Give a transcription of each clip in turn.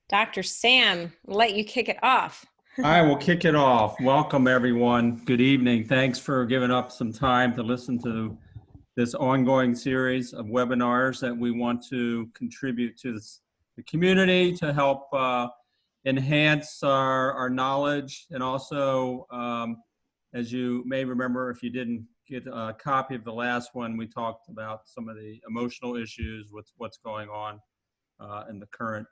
Dr. Sam, I'll let you kick it off. I will kick it off. Welcome, everyone. Good evening. Thanks for giving up some time to listen to this ongoing series of webinars that we want to contribute to the community to help enhance our knowledge. And also, as you may remember, if you didn't get a copy of the last one, we talked about some of the emotional issues with what's going on in the current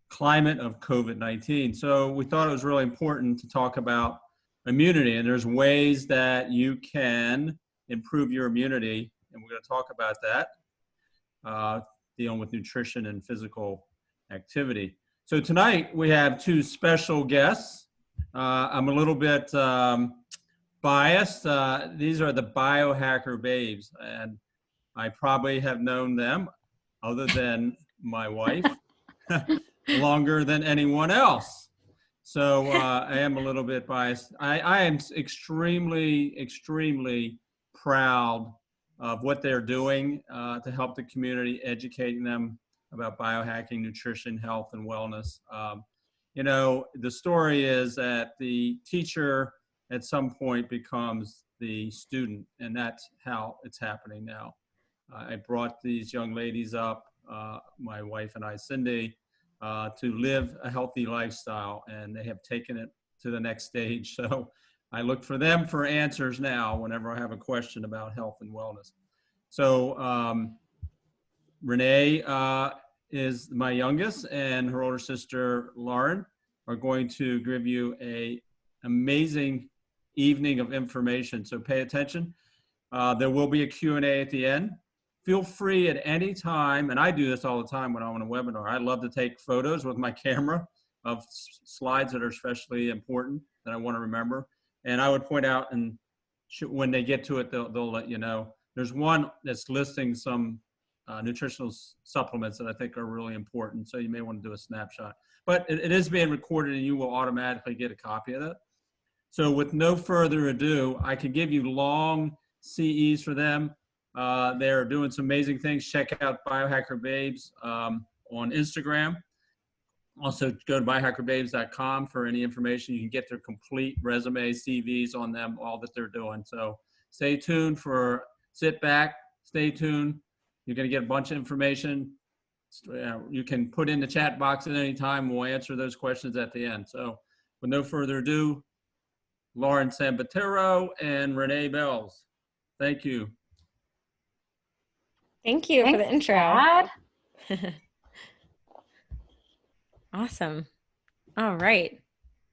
climate of COVID-19. So we thought it was really important to talk about immunity, and there's ways that you can improve your immunity, and we're going to talk about that, dealing with nutrition and physical activity. So tonight we have two special guests. I'm a little bit biased. These are the biohacker babes, and I probably have known them, other than my wife, longer than anyone else. So I am a little bit biased. I am extremely, extremely proud of what they're doing to help the community, educating them about biohacking, nutrition, health, and wellness. You know, the story is that the teacher at some point becomes the student, and that's how it's happening now. I brought these young ladies up, my wife and I, Cindy, to live a healthy lifestyle, and they have taken it to the next stage. So I look for them for answers now whenever I have a question about health and wellness. So Renee is my youngest, and her older sister, Lauren, are going to give you an amazing evening of information. So pay attention. There will be a Q&A at the end. Feel free at any time, and I do this all the time when I'm on a webinar. I love to take photos with my camera of slides that are especially important that I want to remember. And I would point out, and when they get to it, they'll let you know. There's one that's listing some nutritional supplements that I think are really important, so you may want to do a snapshot. But it is being recorded, and you will automatically get a copy of that. So with no further ado, I can give you long CEs for them. They're doing some amazing things. Check out Biohacker Babes on Instagram. Also, go to biohackerbabes.com for any information. You can get their complete resume, CVs on them, all that they're doing. So stay tuned sit back, stay tuned. You're going to get a bunch of information. You can put in the chat box at any time. We'll answer those questions at the end. So with no further ado, Lauren Sambatero and Renee Bells. Thank you. Thank you for the intro. Dad. Awesome. All right.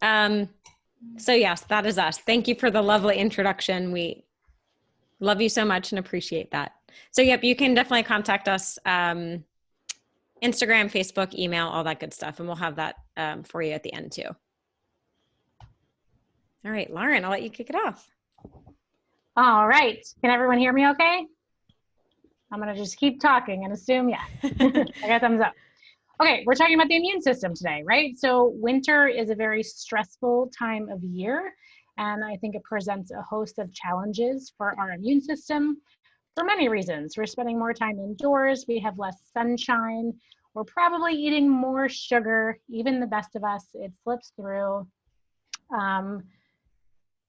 So yes, that is us. Thank you for the lovely introduction. We love you so much and appreciate that. So yep, you can definitely contact us, Instagram, Facebook, email, all that good stuff. And we'll have that for you at the end too. All right, Lauren, I'll let you kick it off. All right. Can everyone hear me okay? I'm going to just keep talking and assume, yeah. I got thumbs up. Okay, we're talking about the immune system today, right? So winter is a very stressful time of year, and I think it presents a host of challenges for our immune system for many reasons. We're spending more time indoors, we have less sunshine, we're probably eating more sugar, even the best of us, it slips through.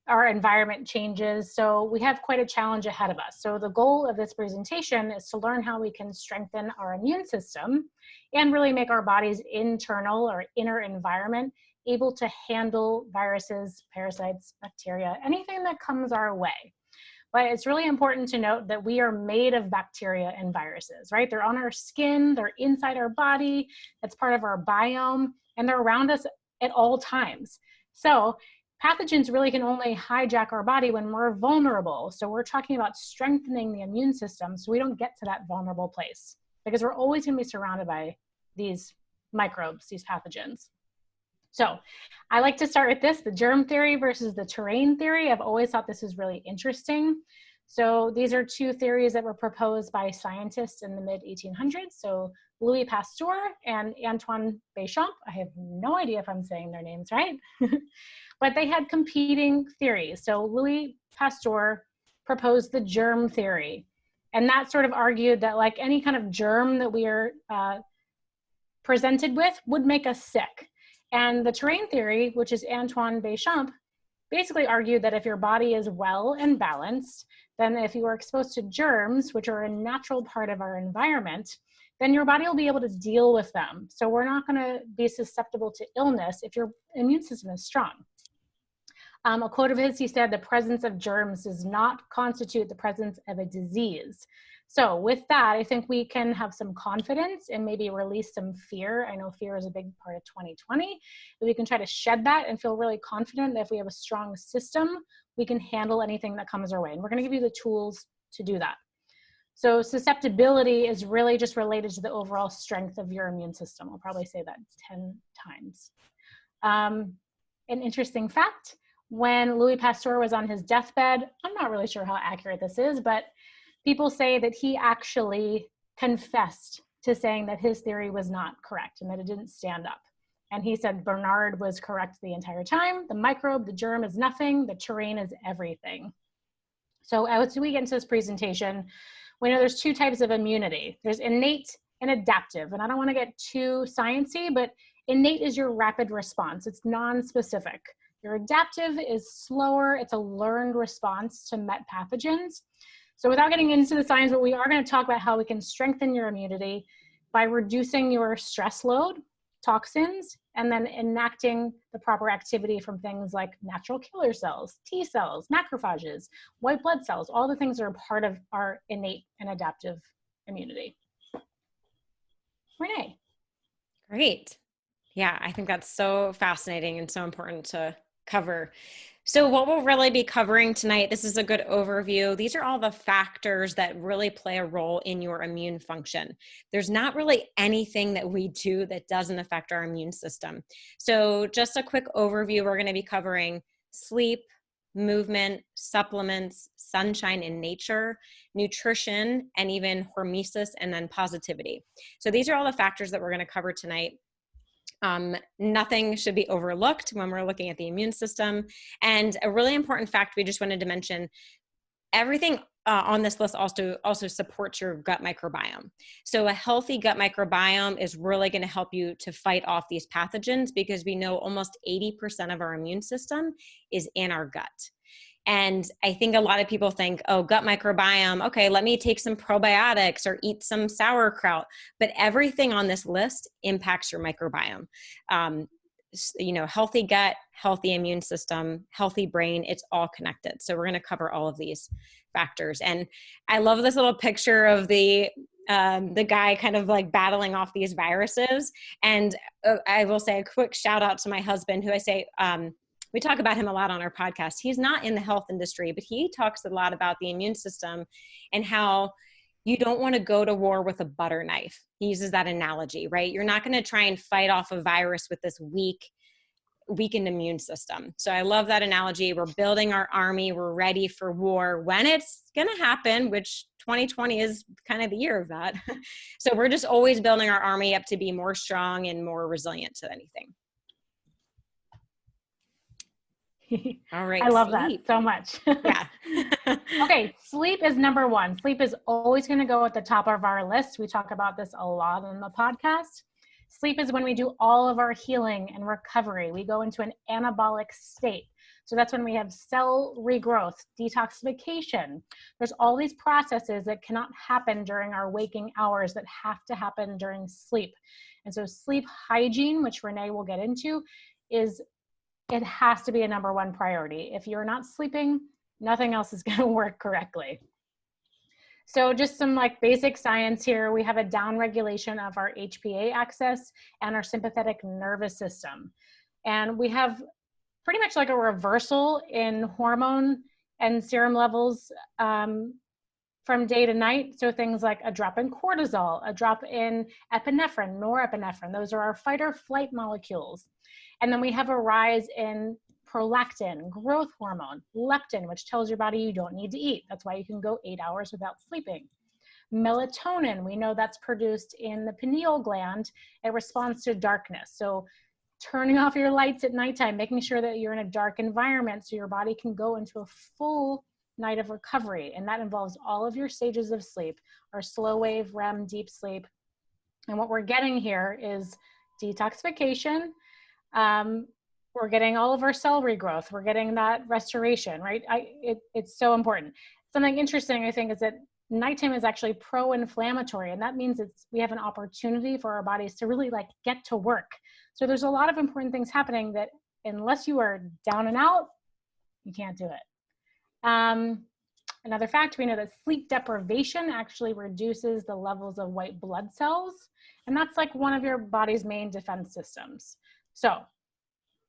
Our environment changes, so we have quite a challenge ahead of us. So the goal of this presentation is to learn how we can strengthen our immune system and really make our body's internal or inner environment able to handle viruses, parasites, bacteria, anything that comes our way. But it's really important to note that we are made of bacteria and viruses, right? They're on our skin, they're inside our body, that's part of our biome, and they're around us at all times. So pathogens really can only hijack our body when we're vulnerable. So we're talking about strengthening the immune system so we don't get to that vulnerable place, because we're always going to be surrounded by these microbes, these pathogens. So I like to start with this, the germ theory versus the terrain theory. I've always thought this is really interesting. So these are two theories that were proposed by scientists in the mid-1800s. So Louis Pasteur and Antoine Béchamp. I have no idea if I'm saying their names right, but they had competing theories. So Louis Pasteur proposed the germ theory. And that sort of argued that like any kind of germ that we are presented with would make us sick. And the terrain theory, which is Antoine Béchamp, basically argued that if your body is well and balanced, then if you are exposed to germs, which are a natural part of our environment, then your body will be able to deal with them. So we're not going to be susceptible to illness if your immune system is strong. A quote of his, he said, "The presence of germs does not constitute the presence of a disease." So with that, I think we can have some confidence and maybe release some fear. I know fear is a big part of 2020, but we can try to shed that and feel really confident that if we have a strong system, we can handle anything that comes our way. And we're going to give you the tools to do that. So susceptibility is really just related to the overall strength of your immune system. I'll probably say that 10 times. An interesting fact, when Louis Pasteur was on his deathbed, I'm not really sure how accurate this is, but people say that he actually confessed to saying that his theory was not correct and that it didn't stand up. And he said Bernard was correct the entire time. The microbe, the germ is nothing. The terrain is everything. So as we get into this presentation, we know there's two types of immunity. There's innate and adaptive. And I don't want to get too sciencey, but innate is your rapid response. It's non-specific. Your adaptive is slower. It's a learned response to met pathogens. So without getting into the science, but we are going to talk about how we can strengthen your immunity by reducing your stress load, toxins, and then enacting the proper activity from things like natural killer cells, T cells, macrophages, white blood cells, all the things that are part of our innate and adaptive immunity. Renee. Great. Yeah, I think that's so fascinating and so important to cover. So what we'll really be covering tonight, this is a good overview. These are all the factors that really play a role in your immune function. There's not really anything that we do that doesn't affect our immune system. So just a quick overview, we're going to be covering sleep, movement, supplements, sunshine in nature, nutrition, and even hormesis, and then positivity. So these are all the factors that we're going to cover tonight. Nothing should be overlooked when we're looking at the immune system. And a really important fact we just wanted to mention, everything on this list also supports your gut microbiome. So a healthy gut microbiome is really going to help you to fight off these pathogens, because we know almost 80% of our immune system is in our gut. And I think a lot of people think, oh, gut microbiome, okay, let me take some probiotics or eat some sauerkraut. But everything on this list impacts your microbiome. Healthy gut, healthy immune system, healthy brain, it's all connected. So we're going to cover all of these factors. And I love this little picture of the guy kind of like battling off these viruses. And I will say a quick shout out to my husband, who I say, we talk about him a lot on our podcast. He's not in the health industry, but he talks a lot about the immune system and how you don't want to go to war with a butter knife. He uses that analogy, right? You're not going to try and fight off a virus with this weakened immune system. So I love that analogy. We're building our army. We're ready for war when it's going to happen, which 2020 is kind of the year of that. So we're just always building our army up to be more strong and more resilient to anything. All right. I love that so much. Yeah. Okay. Sleep is number one. Sleep is always going to go at the top of our list. We talk about this a lot on the podcast. Sleep is when we do all of our healing and recovery. We go into an anabolic state. So that's when we have cell regrowth, detoxification. There's all these processes that cannot happen during our waking hours that have to happen during sleep. And so sleep hygiene, which Renee will get into, it has to be a number one priority. If you're not sleeping, nothing else is going to work correctly. So just some like basic science here. We have a downregulation of our HPA axis and our sympathetic nervous system. And we have pretty much like a reversal in hormone and serum levels from day to night. So things like a drop in cortisol, a drop in epinephrine, norepinephrine, those are our fight or flight molecules. And then we have a rise in prolactin, growth hormone, leptin, which tells your body you don't need to eat. That's why you can go 8 hours without sleeping. Melatonin, we know that's produced in the pineal gland. It responds to darkness. So turning off your lights at nighttime, making sure that you're in a dark environment so your body can go into a full night of recovery. And that involves all of your stages of sleep, our slow wave, REM, deep sleep, And what we're getting here is detoxification. We're getting all of our cell regrowth. We're getting that restoration, right? It's so important. Something interesting, I think, is that nighttime is actually pro-inflammatory, and that means we have an opportunity for our bodies to really like get to work. So there's a lot of important things happening that unless you are down and out, you can't do it. Another fact, we know that sleep deprivation actually reduces the levels of white blood cells, and that's like one of your body's main defense systems. So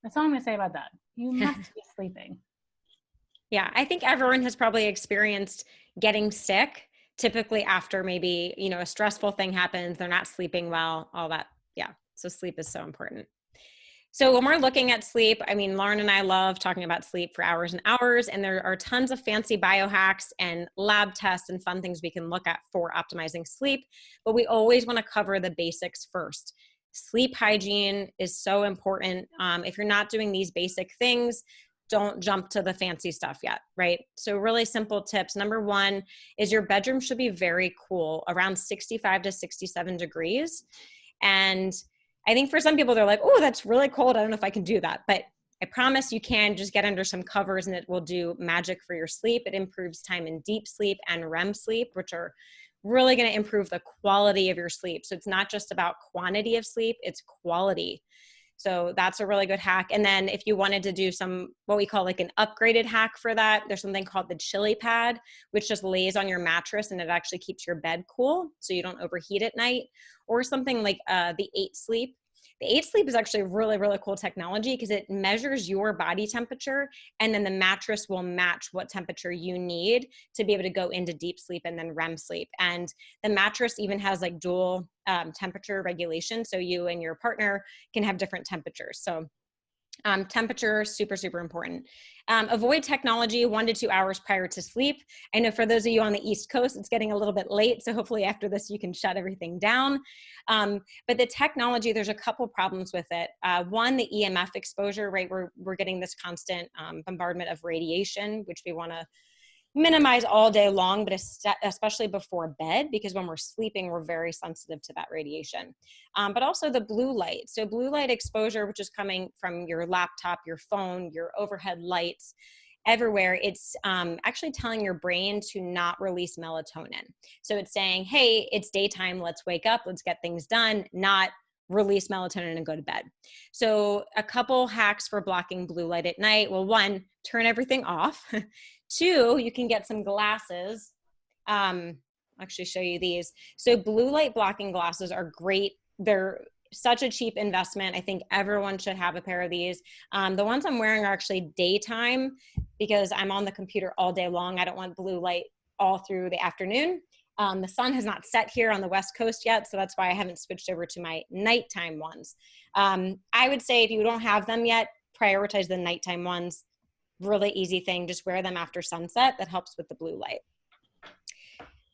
that's all I'm gonna say about that. You must be sleeping. Yeah, I think everyone has probably experienced getting sick, typically after maybe, you know, a stressful thing happens, they're not sleeping well, all that. Yeah, so sleep is so important. So when we're looking at sleep, I mean, Lauren and I love talking about sleep for hours and hours, and there are tons of fancy biohacks and lab tests and fun things we can look at for optimizing sleep, but we always want to cover the basics first. Sleep hygiene is so important. If you're not doing these basic things, don't jump to the fancy stuff yet, right? So really simple tips. Number one is your bedroom should be very cool, around 65 to 67 degrees. And I think for some people, they're like, oh, that's really cold. I don't know if I can do that. But I promise you can. Just get under some covers and it will do magic for your sleep. It improves time in deep sleep and REM sleep, which are really going to improve the quality of your sleep. So it's not just about quantity of sleep, it's quality. So that's a really good hack. And then if you wanted to do some, what we call like an upgraded hack for that, there's something called the Chili Pad, which just lays on your mattress and it actually keeps your bed cool so you don't overheat at night. Or something like the 8 Sleep. The 8 Sleep is actually really, really cool technology because it measures your body temperature and then the mattress will match what temperature you need to be able to go into deep sleep and then REM sleep. And the mattress even has like dual temperature regulation. So you and your partner can have different temperatures. So temperature, super, super important. Avoid technology 1 to 2 hours prior to sleep. I know for those of you on the East Coast, it's getting a little bit late. So hopefully after this, you can shut everything down. But the technology, there's a couple problems with it. One, the EMF exposure, right? We're getting this constant bombardment of radiation, which we want to minimize all day long, but especially before bed, because when we're sleeping, we're very sensitive to that radiation. But also the blue light. So blue light exposure, which is coming from your laptop, your phone, your overhead lights, everywhere, it's actually telling your brain to not release melatonin. So it's saying, hey, it's daytime, let's wake up, let's get things done, not release melatonin and go to bed. So a couple hacks for blocking blue light at night. Well, one, turn everything off. 2, you can get some glasses. I'll actually show you these. So blue light blocking glasses are great. They're such a cheap investment. I think everyone should have a pair of these. The ones I'm wearing are actually daytime because I'm on the computer all day long. I don't want blue light all through the afternoon. The sun has not set here on the West Coast yet, so that's why I haven't switched over to my nighttime ones. I would say if you don't have them yet, prioritize the nighttime ones. Really easy thing, just wear them after sunset. That helps with the blue light.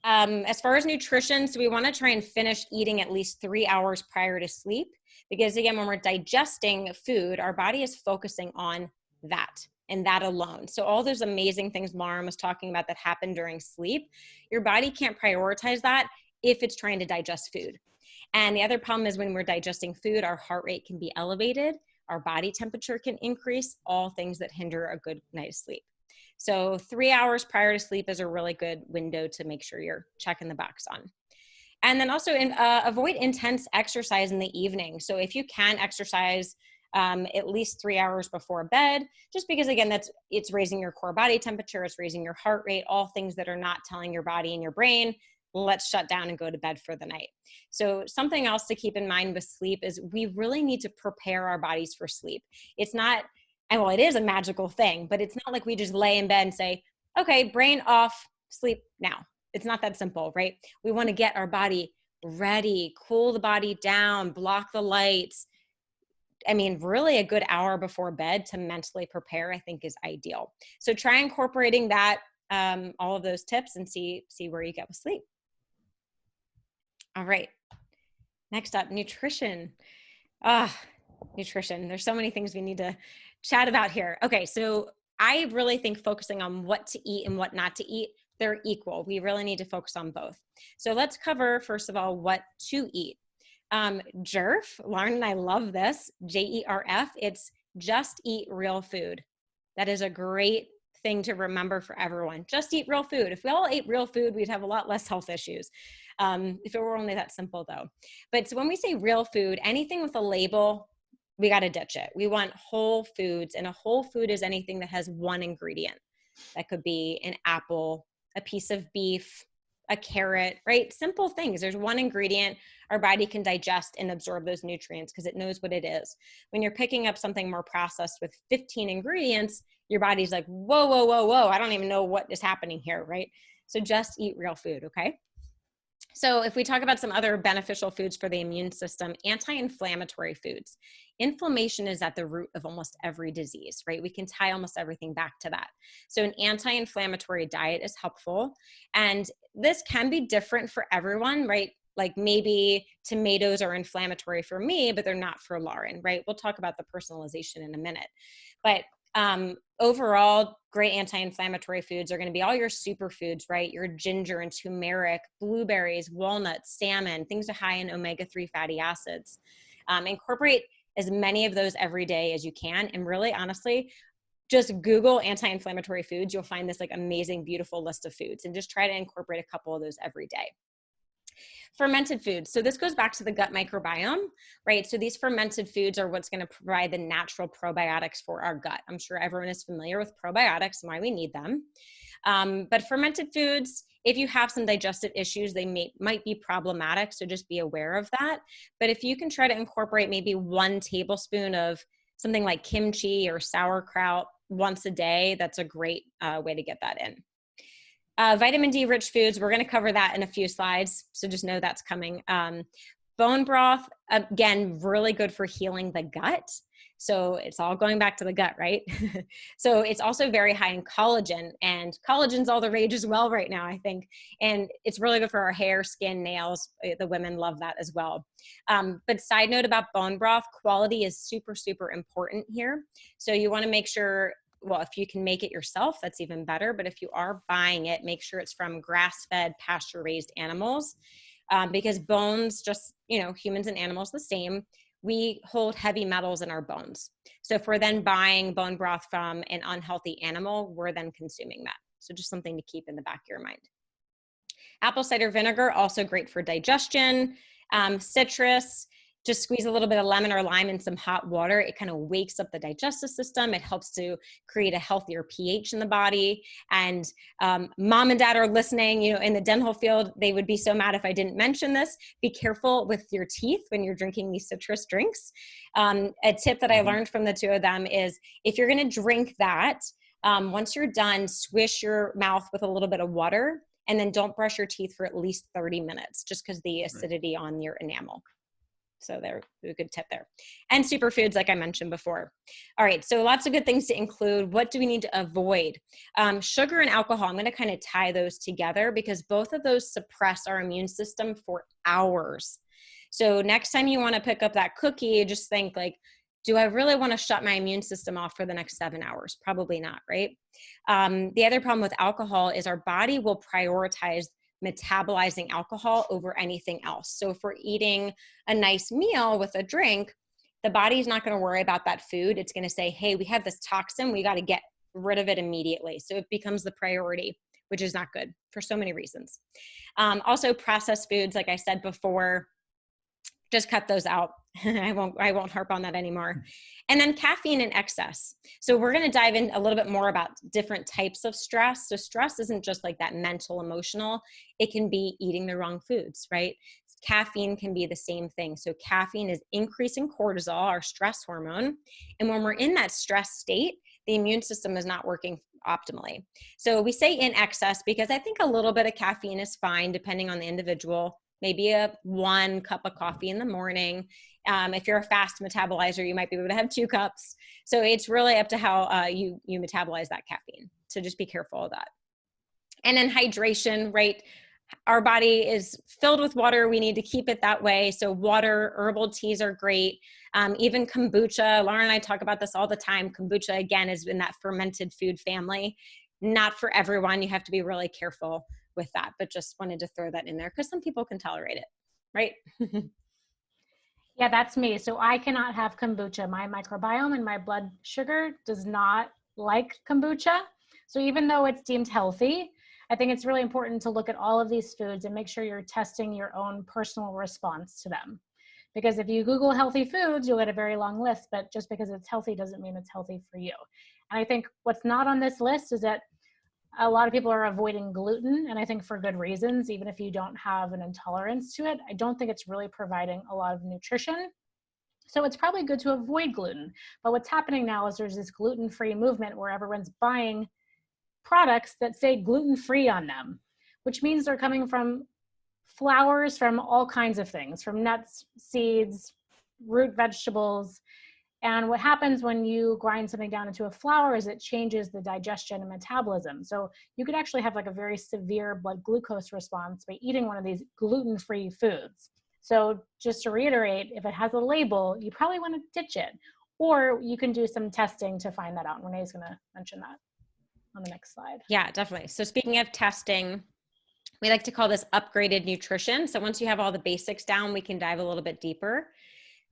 As far as nutrition, so we want to try and finish eating at least 3 hours prior to sleep, because again, when we're digesting food, our body is focusing on that and that alone. So all those amazing things Lauren was talking about that happen during sleep, your body can't prioritize that if it's trying to digest food. And the other problem is when we're digesting food, our heart rate can be elevated, our body temperature can increase, all things that hinder a good night's sleep. So 3 hours prior to sleep is a really good window to make sure you're checking the box on. And then also avoid intense exercise in the evening. So if you can exercise at least 3 hours before bed, just because again, it's raising your core body temperature, it's raising your heart rate, all things that are not telling your body and your brain, let's shut down and go to bed for the night. So something else to keep in mind with sleep is we really need to prepare our bodies for sleep. It's not, and well, it is a magical thing, but it's not like we just lay in bed and say, okay, brain off, sleep now. It's not that simple, right? We want to get our body ready, cool the body down, block the lights. I mean, really a good hour before bed to mentally prepare, I think is ideal. So try incorporating that, all of those tips and see where you get with sleep. All right. Next up, nutrition. Nutrition. There's so many things we need to chat about here. Okay. So I really think focusing on what to eat and what not to eat, they're equal. We really need to focus on both. So let's cover, first of all, what to eat. JERF, Lauren and I love this, JERF. It's just eat real food. That is a great thing to remember for everyone. Just eat real food. If we all ate real food, we'd have a lot less health issues. If it were only that simple though. But so when we say real food, anything with a label, we got to ditch it. We want whole foods, and a whole food is anything that has one ingredient. That could be an apple, a piece of beef, a carrot, right? Simple things. There's one ingredient. Our body can digest and absorb those nutrients because it knows what it is. When you're picking up something more processed with 15 ingredients, your body's like, whoa, whoa, whoa, whoa. I don't even know what is happening here, right? So just eat real food, okay? So if we talk about some other beneficial foods for the immune system, anti-inflammatory foods. Inflammation is at the root of almost every disease, right? We can tie almost everything back to that. So an anti-inflammatory diet is helpful. And this can be different for everyone, right? Like maybe tomatoes are inflammatory for me, but they're not for Lauren, right? We'll talk about the personalization in a minute. But overall, great anti-inflammatory foods are going to be all your superfoods, right? Your ginger and turmeric, blueberries, walnuts, salmon, things are high in omega-3 fatty acids. Incorporate as many of those every day as you can. And really, honestly, just Google anti-inflammatory foods. You'll find this like amazing, beautiful list of foods, and just try to incorporate a couple of those every day. Fermented foods. So this goes back to the gut microbiome, right? So these fermented foods are what's going to provide the natural probiotics for our gut. I'm sure everyone is familiar with probiotics and why we need them. But fermented foods, if you have some digestive issues, they might be problematic. So just be aware of that. But if you can try to incorporate maybe 1 tablespoon of something like kimchi or sauerkraut once a day, that's a great way to get that in. Vitamin D rich foods, we're going to cover that in a few slides, so just know that's coming. Bone broth, again, really good for healing the gut. So it's all going back to the gut, right? So it's also very high in collagen, and collagen's all the rage as well right now, I think. And it's really good for our hair, skin, nails. The women love that as well. But side note about bone broth, quality is super, super important here. So you want to make sure, well, if you can make it yourself, that's even better. But if you are buying it, make sure it's from grass-fed, pasture-raised animals, because bones, just, humans and animals the same, we hold heavy metals in our bones. So if we're then buying bone broth from an unhealthy animal, we're then consuming that. So just something to keep in the back of your mind. Apple cider vinegar, also great for digestion. Citrus, just squeeze a little bit of lemon or lime in some hot water. It kind of wakes up the digestive system. It helps to create a healthier pH in the body. And mom and dad are listening, in the dental field, they would be so mad if I didn't mention this. Be careful with your teeth when you're drinking these citrus drinks. A tip that I learned from the two of them is if you're going to drink that, once you're done, swish your mouth with a little bit of water, and then don't brush your teeth for at least 30 minutes, just because the acidity on your enamel. So there's a good tip there. And superfoods, like I mentioned before. All right, so lots of good things to include. What do we need to avoid? Sugar and alcohol, I'm gonna kind of tie those together because both of those suppress our immune system for hours. So next time you wanna pick up that cookie, just think like, do I really wanna shut my immune system off for the next 7 hours? Probably not, right? The other problem with alcohol is our body will prioritize metabolizing alcohol over anything else. So if we're eating a nice meal with a drink, the body's not going to worry about that food. It's going to say, hey, we have this toxin, we got to get rid of it immediately. So it becomes the priority, which is not good for so many reasons. Also processed foods, like I said before, just cut those out. I won't harp on that anymore. And then caffeine in excess. So we're going to dive in a little bit more about different types of stress. So stress isn't just like that mental, emotional. It can be eating the wrong foods, right? Caffeine can be the same thing. So caffeine is increasing cortisol, our stress hormone. And when we're in that stress state, the immune system is not working optimally. So we say in excess because I think a little bit of caffeine is fine depending on the individual. Maybe 1 cup of coffee in the morning. If you're a fast metabolizer, you might be able to have 2 cups. So it's really up to how you metabolize that caffeine. So just be careful of that. And then hydration, right? Our body is filled with water. We need to keep it that way. So water, herbal teas are great. Even kombucha. Lauren and I talk about this all the time. Kombucha, again, is in that fermented food family. Not for everyone. You have to be really careful with that, but just wanted to throw that in there because some people can tolerate it, right? Yeah, that's me. So I cannot have kombucha. My microbiome and my blood sugar does not like kombucha. So even though it's deemed healthy, I think it's really important to look at all of these foods and make sure you're testing your own personal response to them. Because if you Google healthy foods, you'll get a very long list, but just because it's healthy doesn't mean it's healthy for you. And I think what's not on this list is that a lot of people are avoiding gluten, and I think for good reasons, even if you don't have an intolerance to it. I don't think it's really providing a lot of nutrition. So it's probably good to avoid gluten. But what's happening now is there's this gluten-free movement where everyone's buying products that say gluten-free on them, which means they're coming from flours, from all kinds of things, from nuts, seeds, root vegetables. And what happens when you grind something down into a flour is it changes the digestion and metabolism. So you could actually have like a very severe blood glucose response by eating one of these gluten-free foods. So just to reiterate, if it has a label, you probably want to ditch it. Or you can do some testing to find that out. Renee's going to mention that on the next slide. Yeah, definitely. So speaking of testing, we like to call this upgraded nutrition. So once you have all the basics down, we can dive a little bit deeper.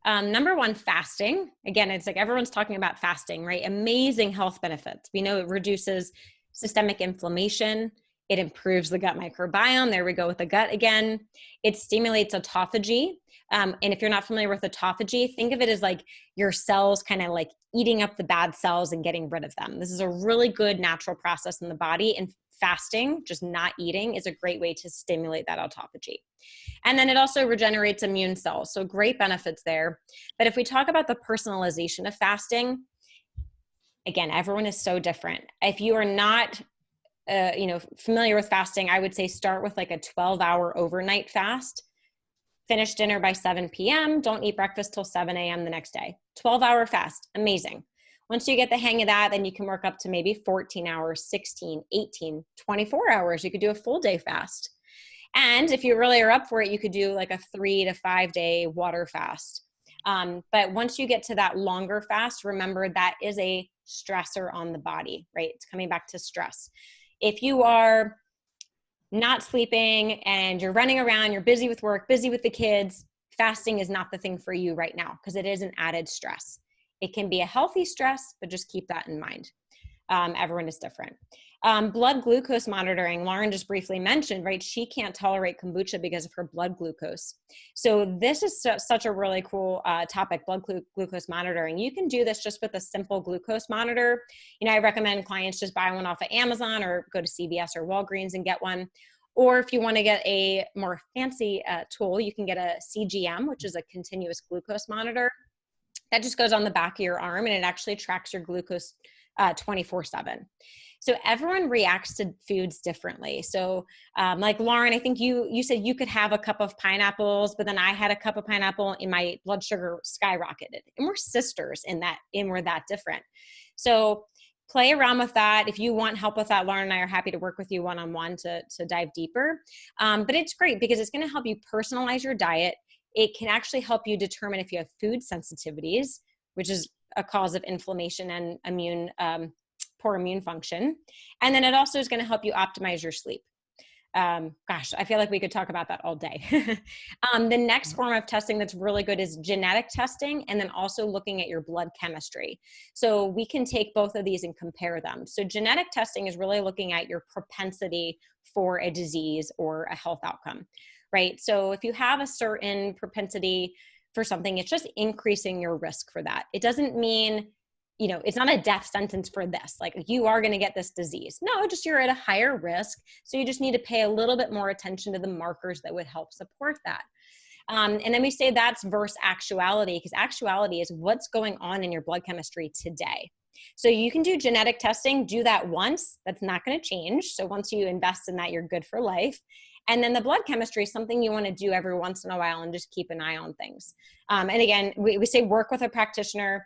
Number one, fasting. Again, it's like everyone's talking about fasting, right? Amazing health benefits. We know it reduces systemic inflammation. It improves the gut microbiome. There we go with the gut again. It stimulates autophagy. And if you're not familiar with autophagy, think of it as like your cells kind of like eating up the bad cells and getting rid of them. This is a really good natural process in the body. And fasting, just not eating, is a great way to stimulate that autophagy. And then it also regenerates immune cells. So great benefits there. But if we talk about the personalization of fasting, again, everyone is so different. If you are not familiar with fasting, I would say start with like a 12-hour overnight fast. Finish dinner by 7 p.m. Don't eat breakfast till 7 a.m. the next day. 12-hour fast, amazing. Once you get the hang of that, then you can work up to maybe 14 hours, 16, 18, 24 hours. You could do a full day fast. And if you really are up for it, you could do like a 3 to 5 day water fast. But once you get to that longer fast, remember that is a stressor on the body, right? It's coming back to stress. If you are not sleeping and you're running around, you're busy with work, busy with the kids, fasting is not the thing for you right now because it is an added stress. It can be a healthy stress, but just keep that in mind. Everyone is different. Blood glucose monitoring, Lauren just briefly mentioned, right? She can't tolerate kombucha because of her blood glucose. So this is such a really cool topic, blood glucose monitoring. You can do this just with a simple glucose monitor. I recommend clients just buy one off of Amazon or go to CVS or Walgreens and get one. Or if you want to get a more fancy tool, you can get a CGM, which is a continuous glucose monitor. That just goes on the back of your arm and it actually tracks your glucose 24/7. So everyone reacts to foods differently. So like Lauren, I think you said you could have a cup of pineapples, but then I had a cup of pineapple and my blood sugar skyrocketed. And we're sisters in that, and we're that different. So play around with that. If you want help with that, Lauren and I are happy to work with you one-on-one to dive deeper. But it's great because it's going to help you personalize your diet. It can actually help you determine if you have food sensitivities, which is a cause of inflammation and poor immune function. And then it also is going to help you optimize your sleep. Gosh, I feel like we could talk about that all day. The next form of testing that's really good is genetic testing, and then also looking at your blood chemistry. So we can take both of these and compare them. So genetic testing is really looking at your propensity for a disease or a health outcome, right? So if you have a certain propensity for something, it's just increasing your risk for that. It doesn't mean, it's not a death sentence for this. Like you are going to get this disease. No, just you're at a higher risk. So you just need to pay a little bit more attention to the markers that would help support that. And then we say that's versus actuality, because actuality is what's going on in your blood chemistry today. So you can do genetic testing, do that once. That's not going to change. So once you invest in that, you're good for life. And then the blood chemistry is something you want to do every once in a while and just keep an eye on things. And again, we say work with a practitioner.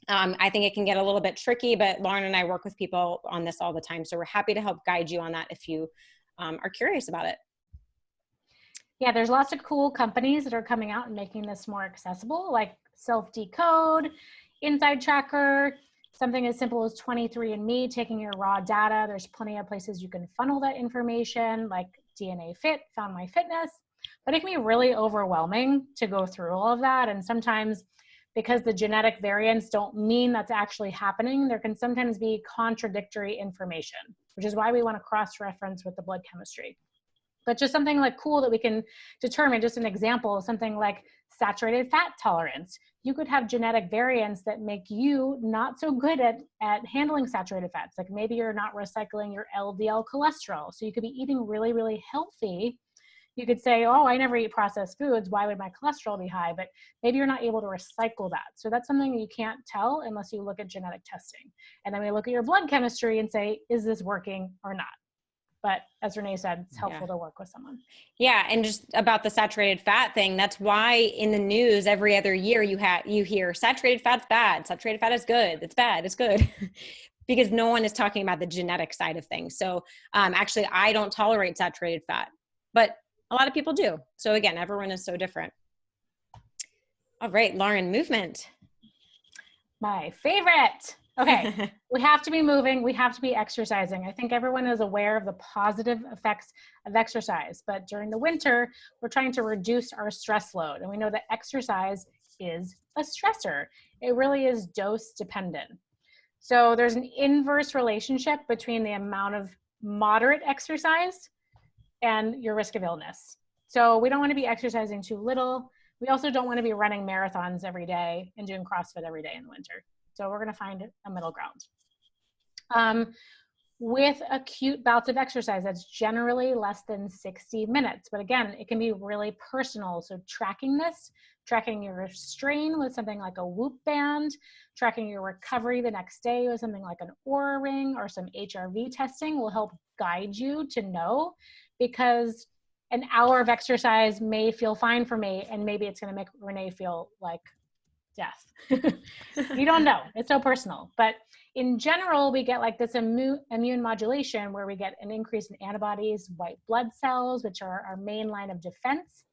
I think it can get a little bit tricky, but Lauren and I work with people on this all the time. So we're happy to help guide you on that if you are curious about it. Yeah, there's lots of cool companies that are coming out and making this more accessible, like Self-Decode, Inside Tracker, something as simple as 23andMe, taking your raw data. There's plenty of places you can funnel that information, like DNA Fit, Found My Fitness. but it can be really overwhelming to go through all of that. And sometimes, because the genetic variants don't mean that's actually happening, there can sometimes be contradictory information, which is why we want to cross-reference with the blood chemistry. But just something like cool that we can determine, just an example, something like saturated fat tolerance. You could have genetic variants that make you not so good at handling saturated fats. Like maybe you're not recycling your LDL cholesterol. So you could be eating really, really healthy. You could say, oh, I never eat processed foods. Why would my cholesterol be high? But maybe you're not able to recycle that. So that's something you can't tell unless you look at genetic testing. And then we look at your blood chemistry and say, is this working or not? But as Renee said, it's helpful to work with someone. Yeah. And just about the saturated fat thing, that's why in the news every other year you hear saturated fat's bad, saturated fat is good, it's bad, it's good. Because no one is talking about the genetic side of things. So actually I don't tolerate saturated fat, but a lot of people do. So again, everyone is so different. All right, Lauren, movement. My favorite. Okay, we have to be moving. We have to be exercising. I think everyone is aware of the positive effects of exercise, but during the winter, we're trying to reduce our stress load. And we know that exercise is a stressor. It really is dose dependent. So there's an inverse relationship between the amount of moderate exercise and your risk of illness. So we don't want to be exercising too little. We also don't want to be running marathons every day and doing CrossFit every day in the winter. So we're going to find a middle ground. With acute bouts of exercise, that's generally less than 60 minutes. But again, it can be really personal. So tracking this, tracking your strain with something like a Whoop band, tracking your recovery the next day with something like an Oura ring or some HRV testing will help guide you to know, because an hour of exercise may feel fine for me, and maybe it's going to make Renee feel like death. You don't know. It's so personal. But in general, we get like this immune modulation where we get an increase in antibodies, white blood cells, which are our main line of defense.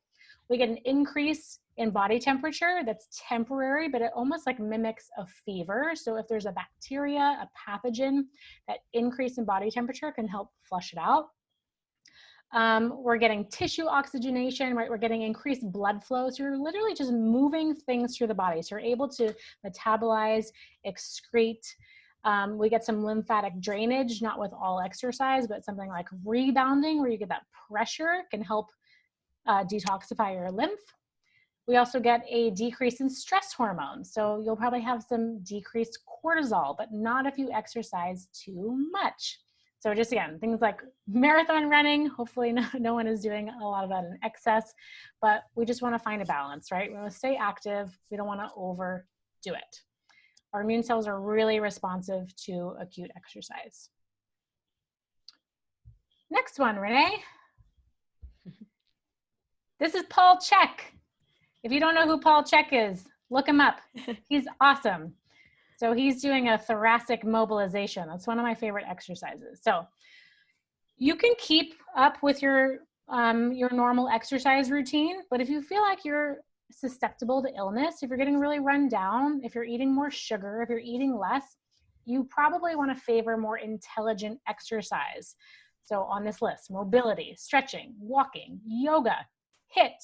We get an increase in body temperature that's temporary, but it almost like mimics a fever. So if there's a bacteria, a pathogen, that increase in body temperature can help flush it out. We're getting tissue oxygenation, right? We're getting increased blood flow. So you're literally just moving things through the body. So you're able to metabolize, excrete. We get some lymphatic drainage, not with all exercise, but something like rebounding where you get that pressure can help detoxify your lymph. We also get a decrease in stress hormones. So you'll probably have some decreased cortisol, but not if you exercise too much. So just again, things like marathon running, hopefully no one is doing a lot of that in excess, but we just want to find a balance, right? We want to stay active. We don't want to overdo it. Our immune cells are really responsive to acute exercise. Next one, Renee. This is Paul Chek. If you don't know who Paul Chek is, look him up. He's awesome. So he's doing a thoracic mobilization. That's one of my favorite exercises. So you can keep up with your normal exercise routine, but if you feel like you're susceptible to illness, if you're getting really run down, if you're eating more sugar, if you're eating less, you probably want to favor more intelligent exercise. So on this list, mobility, stretching, walking, yoga, HIIT,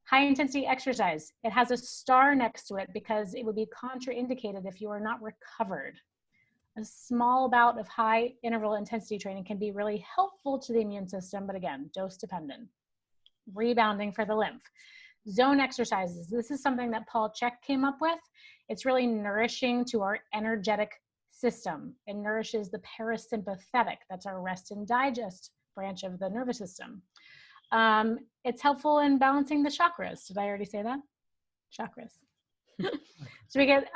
high intensity exercise. It has a star next to it because it would be contraindicated if you are not recovered. A small bout of high interval intensity training can be really helpful to the immune system, but again, dose dependent. Rebounding for the lymph. Zone exercises. This is something that Paul Chek came up with. It's really nourishing to our energetic system. It nourishes the parasympathetic. That's our rest and digest branch of the nervous system. It's helpful in balancing the chakras. Did I already say that? Chakras. So we get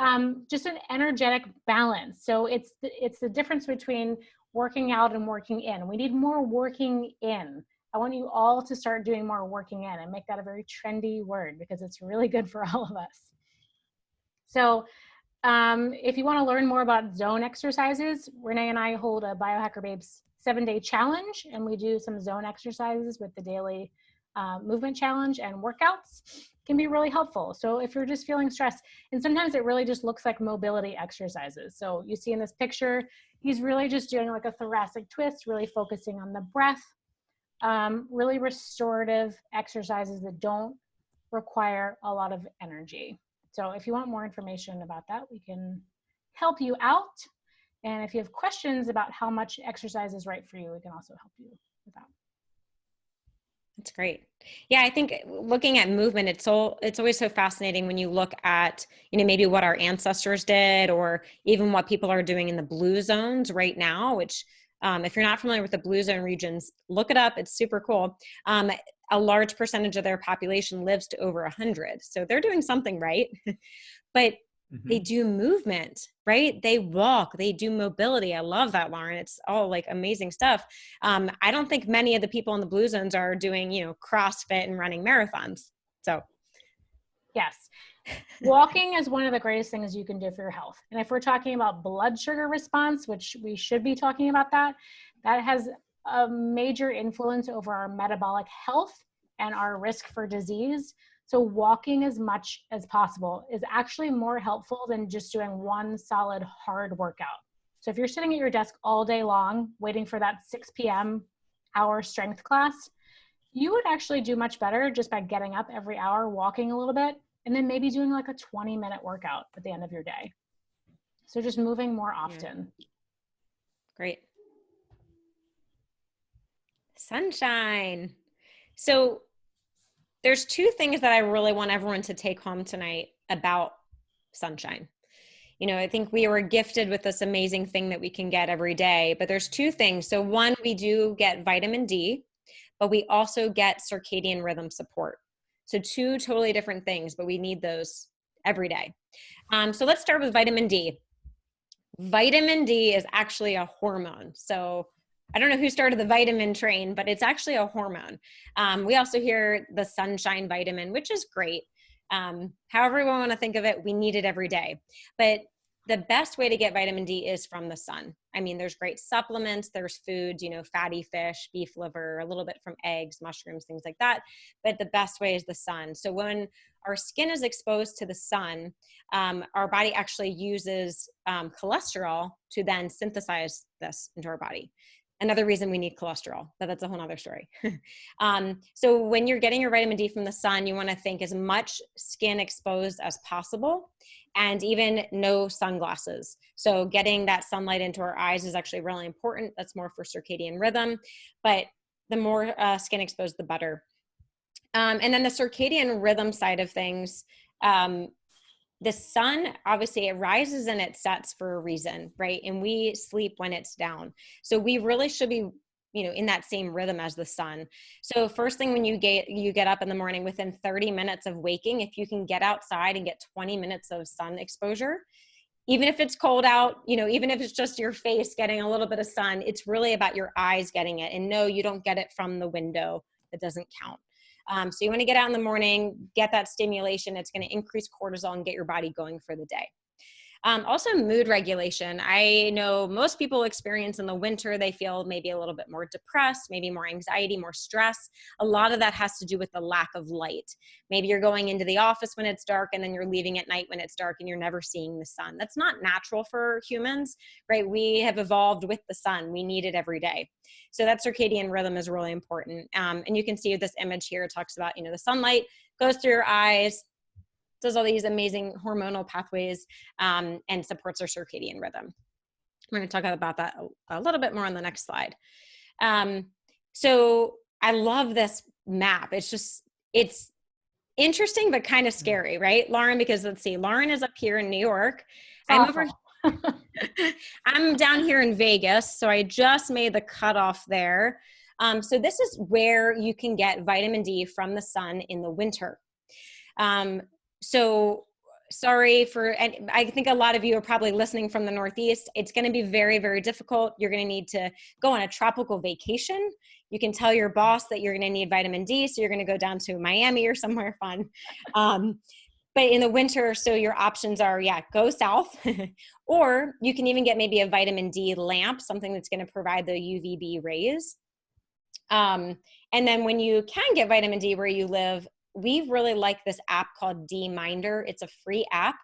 just an energetic balance. So it's the difference between working out and working in. We need more working in. I want you all to start doing more working in and make that a very trendy word because it's really good for all of us. So if you want to learn more about zone exercises, Renee and I hold a Biohacker Babes 7-day challenge, and we do some zone exercises with the daily movement challenge and workouts. Can be really helpful. So if you're just feeling stressed, and sometimes it really just looks like mobility exercises. So you see in this picture, he's really just doing like a thoracic twist, really focusing on the breath. really restorative exercises that don't require a lot of energy. So if you want more information about that, we can help you out. And if you have questions about how much exercise is right for you, we can also help you with that. That's great. Yeah, I think looking at movement, it's always so fascinating when you look at, maybe what our ancestors did, or even what people are doing in the blue zones right now, which if you're not familiar with the blue zone regions, look it up. It's super cool. A large percentage of their population lives to over 100. So they're doing something right. But they do movement, right? They walk, they do mobility. I love that, Lauren. It's all like amazing stuff. I don't think many of the people in the blue zones are doing, CrossFit and running marathons. So. Yes. Walking is one of the greatest things you can do for your health. And if we're talking about blood sugar response, which we should be talking about that has a major influence over our metabolic health and our risk for disease. So walking as much as possible is actually more helpful than just doing one solid hard workout. So if you're sitting at your desk all day long, waiting for that 6 p.m. hour strength class, you would actually do much better just by getting up every hour, walking a little bit, and then maybe doing like a 20-minute workout at the end of your day. So just moving more often. Yeah. Great. Sunshine. So there's two things that I really want everyone to take home tonight about sunshine. I think we were gifted with this amazing thing that we can get every day, but there's two things. So one, we do get vitamin D, but we also get circadian rhythm support. So two totally different things, but we need those every day. So let's start with vitamin D. Vitamin D is actually a hormone. So I don't know who started the vitamin train, but it's actually a hormone. We also hear the sunshine vitamin, which is great. However we want to think of it, we need it every day. But the best way to get vitamin D is from the sun. I mean, there's great supplements, there's foods, fatty fish, beef liver, a little bit from eggs, mushrooms, things like that. But the best way is the sun. So when our skin is exposed to the sun, our body actually uses cholesterol to then synthesize this into our body. Another reason we need cholesterol, but that's a whole nother story. So when you're getting your vitamin D from the sun, you want to think as much skin exposed as possible, and even no sunglasses. So getting that sunlight into our eyes is actually really important. That's more for circadian rhythm, but the more skin exposed, the better. And then the circadian rhythm side of things, the sun, obviously it rises and it sets for a reason, right? And we sleep when it's down. So we really should be, in that same rhythm as the sun. So first thing when you get up in the morning, within 30 minutes of waking, if you can get outside and get 20 minutes of sun exposure, even if it's cold out, even if it's just your face getting a little bit of sun, it's really about your eyes getting it. And no, you don't get it from the window. That doesn't count. So you want to get out in the morning, get that stimulation. It's going to increase cortisol and get your body going for the day. Also mood regulation. I know most people experience in the winter, they feel maybe a little bit more depressed, maybe more anxiety, more stress. A lot of that has to do with the lack of light. Maybe you're going into the office when it's dark and then you're leaving at night when it's dark and you're never seeing the sun. That's not natural for humans, right? We have evolved with the sun. We need it every day. So that circadian rhythm is really important. And you can see this image here. It talks about, the sunlight goes through your eyes, does all these amazing hormonal pathways, and supports our circadian rhythm. We're going to talk about that a little bit more on the next slide. So I love this map. It's interesting, but kind of scary, right, Lauren? Because let's see, Lauren is up here in New York. I'm down here in Vegas. So I just made the cutoff there. So this is where you can get vitamin D from the sun in the winter. So sorry and I think a lot of you are probably listening from the Northeast. It's going to be very, very difficult. You're going to need to go on a tropical vacation. You can tell your boss that you're going to need vitamin D. So you're going to go down to Miami or somewhere fun. But in the winter, so your options are, go south, or you can even get maybe a vitamin D lamp, something that's going to provide the UVB rays. And then when you can get vitamin D where you live, we really like this app called D-Minder. It's a free app,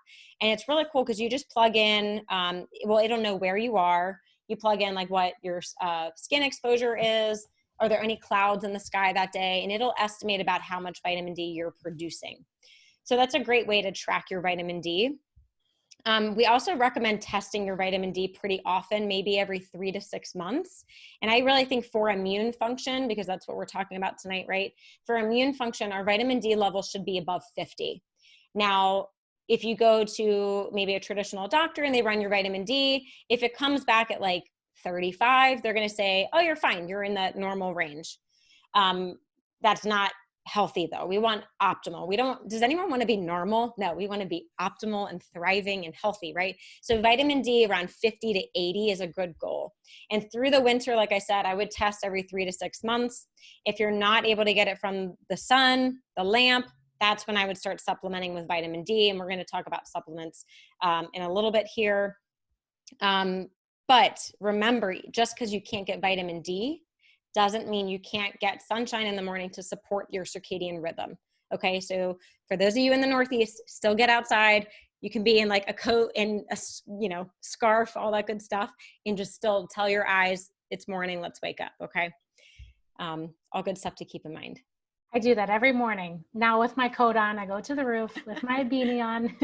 and it's really cool because you just plug in, it'll know where you are. You plug in like what your skin exposure is, Are there any clouds in the sky that day? And it'll estimate about how much vitamin D you're producing. So that's a great way to track your vitamin D. We also recommend testing your vitamin D pretty often, maybe every 3 to 6 months. And I really think for immune function, because that's what we're talking about tonight, right? For immune function, our vitamin D level should be above 50. Now, if you go to maybe a traditional doctor and they run your vitamin D, if it comes back at like 35, they're going to say, oh, you're fine. You're in the normal range. That's not healthy though. We want optimal. Does anyone want to be normal? No, we want to be optimal and thriving and healthy, right? So vitamin D around 50 to 80 is a good goal. And through the winter, like I said, I would test every 3 to 6 months. If you're not able to get it from the sun, the lamp, that's when I would start supplementing with vitamin D. And we're going to talk about supplements in a little bit here. But remember, just because you can't get vitamin D doesn't mean you can't get sunshine in the morning to support your circadian rhythm. Okay, so for those of you in the Northeast, still get outside. You can be in like a coat and a scarf, all that good stuff, and just still tell your eyes it's morning. Let's wake up. Okay, all good stuff to keep in mind. I do that every morning. Now with my coat on, I go to the roof with my beanie on.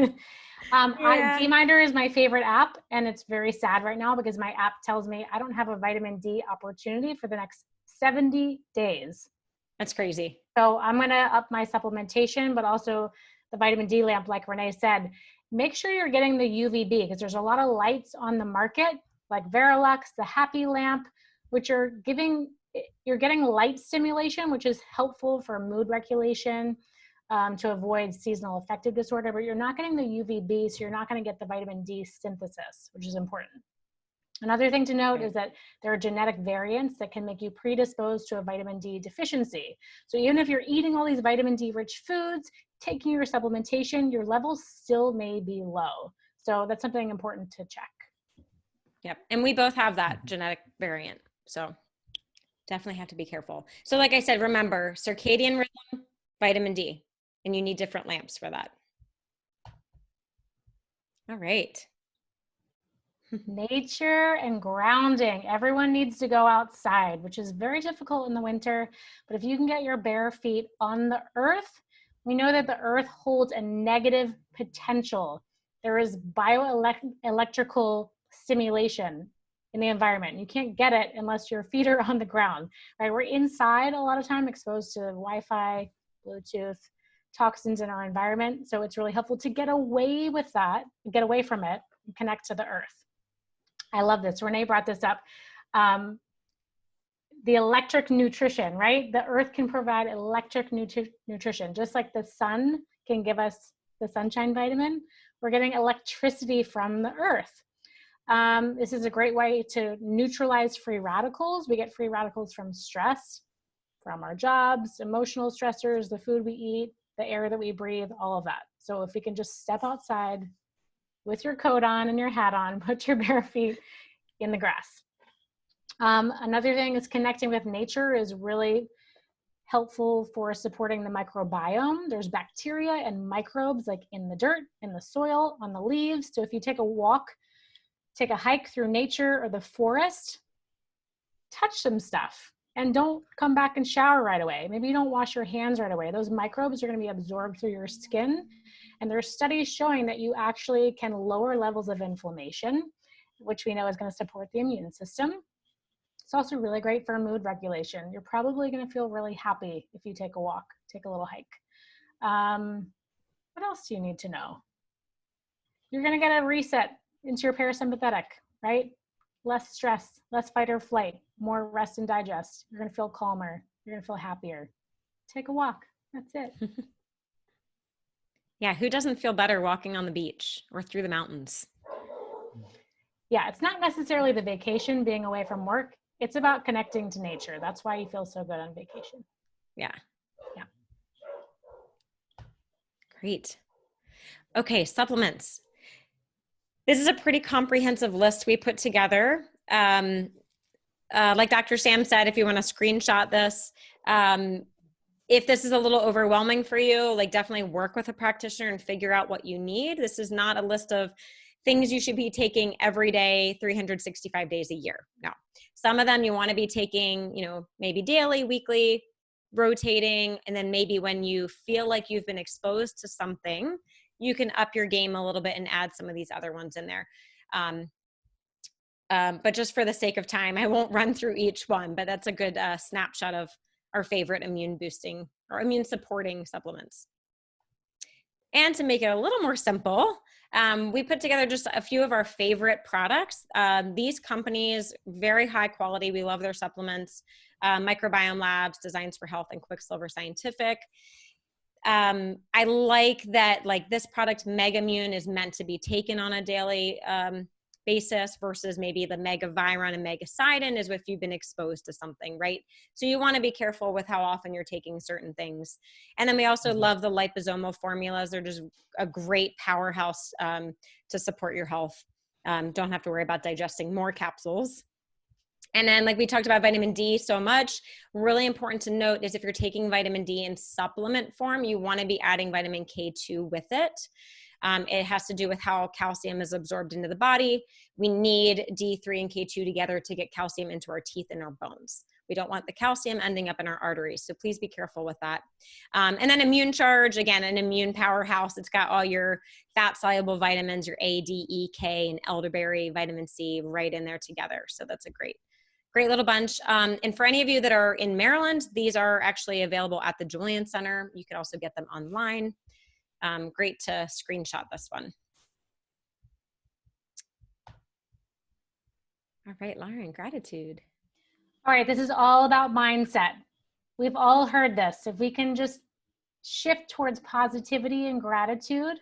D-Minder is my favorite app, and it's very sad right now because my app tells me I don't have a vitamin D opportunity for the next 70 days. That's crazy. So I'm going to up my supplementation, but also the vitamin D lamp, like Renee said. Make sure you're getting the UVB because there's a lot of lights on the market, like Verilux, the Happy Lamp, which you're getting light stimulation, which is helpful for mood regulation, to avoid seasonal affective disorder, but you're not getting the UVB, so you're not going to get the vitamin D synthesis, which is important. Another thing to note is that there are genetic variants that can make you predisposed to a vitamin D deficiency. So even if you're eating all these vitamin D rich foods, taking your supplementation, your levels still may be low. So that's something important to check. Yep. And we both have that genetic variant. So definitely have to be careful. So like I said, remember circadian rhythm, vitamin D, and you need different lamps for that. All right. Nature and grounding. Everyone needs to go outside, which is very difficult in the winter. But if you can get your bare feet on the earth, we know that the earth holds a negative potential. There is bioelectrical stimulation in the environment. You can't get it unless your feet are on the ground, right? We're inside a lot of time, exposed to Wi-Fi, Bluetooth, toxins in our environment. So it's really helpful to get away with that, get away from it, and connect to the earth. I love this. Renee brought this up. The electric nutrition, right? The earth can provide electric nutrition, just like the sun can give us the sunshine vitamin. We're getting electricity from the earth. This is a great way to neutralize free radicals. We get free radicals from stress, from our jobs, emotional stressors, the food we eat, the air that we breathe, all of that. So if we can just step outside with your coat on and your hat on, put your bare feet in the grass. Another thing is connecting with nature is really helpful for supporting the microbiome. There's bacteria and microbes like in the dirt, in the soil, on the leaves. So if you take a walk, take a hike through nature or the forest, touch some stuff and don't come back and shower right away. Maybe you don't wash your hands right away. Those microbes are going to be absorbed through your skin. And there are studies showing that you actually can lower levels of inflammation, which we know is going to support the immune system. It's also really great for mood regulation. You're probably going to feel really happy if you take a walk, take a little hike. What else do you need to know? You're going to get a reset into your parasympathetic, right? Less stress, less fight or flight, more rest and digest. You're going to feel calmer. You're going to feel happier. Take a walk. That's it. Yeah, who doesn't feel better walking on the beach or through the mountains? Yeah, it's not necessarily the vacation, being away from work. It's about connecting to nature. That's why you feel so good on vacation. Yeah. Yeah. Great. Okay, supplements. This is a pretty comprehensive list we put together. Like Dr. Sam said, if you want to screenshot this, if this is a little overwhelming for you, like definitely work with a practitioner and figure out what you need. This is not a list of things you should be taking every day, 365 days a year. No, some of them you want to be taking, maybe daily, weekly, rotating, and then maybe when you feel like you've been exposed to something, you can up your game a little bit and add some of these other ones in there. But just for the sake of time, I won't run through each one, but that's a good snapshot of our favorite immune boosting or immune supporting supplements. And to make it a little more simple, we put together just a few of our favorite products. These companies, very high quality. We love their supplements. Microbiome Labs, Designs for Health, and Quicksilver Scientific. I like that, like this product, Megamune, is meant to be taken on a daily basis versus maybe the Megaviron and Megacidin is if you've been exposed to something, right? So you want to be careful with how often you're taking certain things. And then we also love the liposomal formulas. They're just a great powerhouse to support your health. Don't have to worry about digesting more capsules. And then, like we talked about vitamin D so much, really important to note is if you're taking vitamin D in supplement form, you want to be adding vitamin K2 with it. It has to do with how calcium is absorbed into the body. We need D3 and K2 together to get calcium into our teeth and our bones. We don't want the calcium ending up in our arteries. So please be careful with that. And then Immune Charge, again, an immune powerhouse. It's got all your fat soluble vitamins, your A, D, E, K, and elderberry, vitamin C right in there together. So that's a great little bunch. And for any of you that are in Maryland, these are actually available at the Julian Center. You can also get them online. Great to screenshot this one. All right, Lauren, gratitude. All right, this is all about mindset. We've all heard this. If we can just shift towards positivity and gratitude,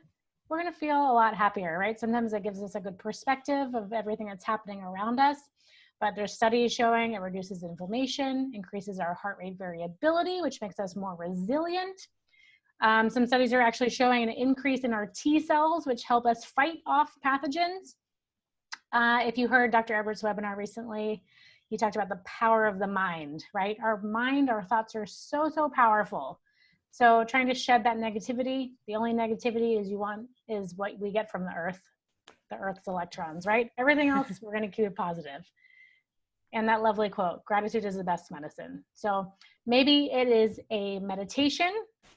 we're going to feel a lot happier, right? Sometimes it gives us a good perspective of everything that's happening around us. But there's studies showing it reduces inflammation, increases our heart rate variability, which makes us more resilient. Some studies are actually showing an increase in our T cells, which help us fight off pathogens. If you heard Dr. Edwards' webinar recently, he talked about the power of the mind, right? Our mind, our thoughts are so, so powerful. So trying to shed that negativity, the only negativity is what we get from the Earth's electrons, right? Everything else, we're going to keep it positive. And that lovely quote, gratitude is the best medicine. So maybe it is a meditation,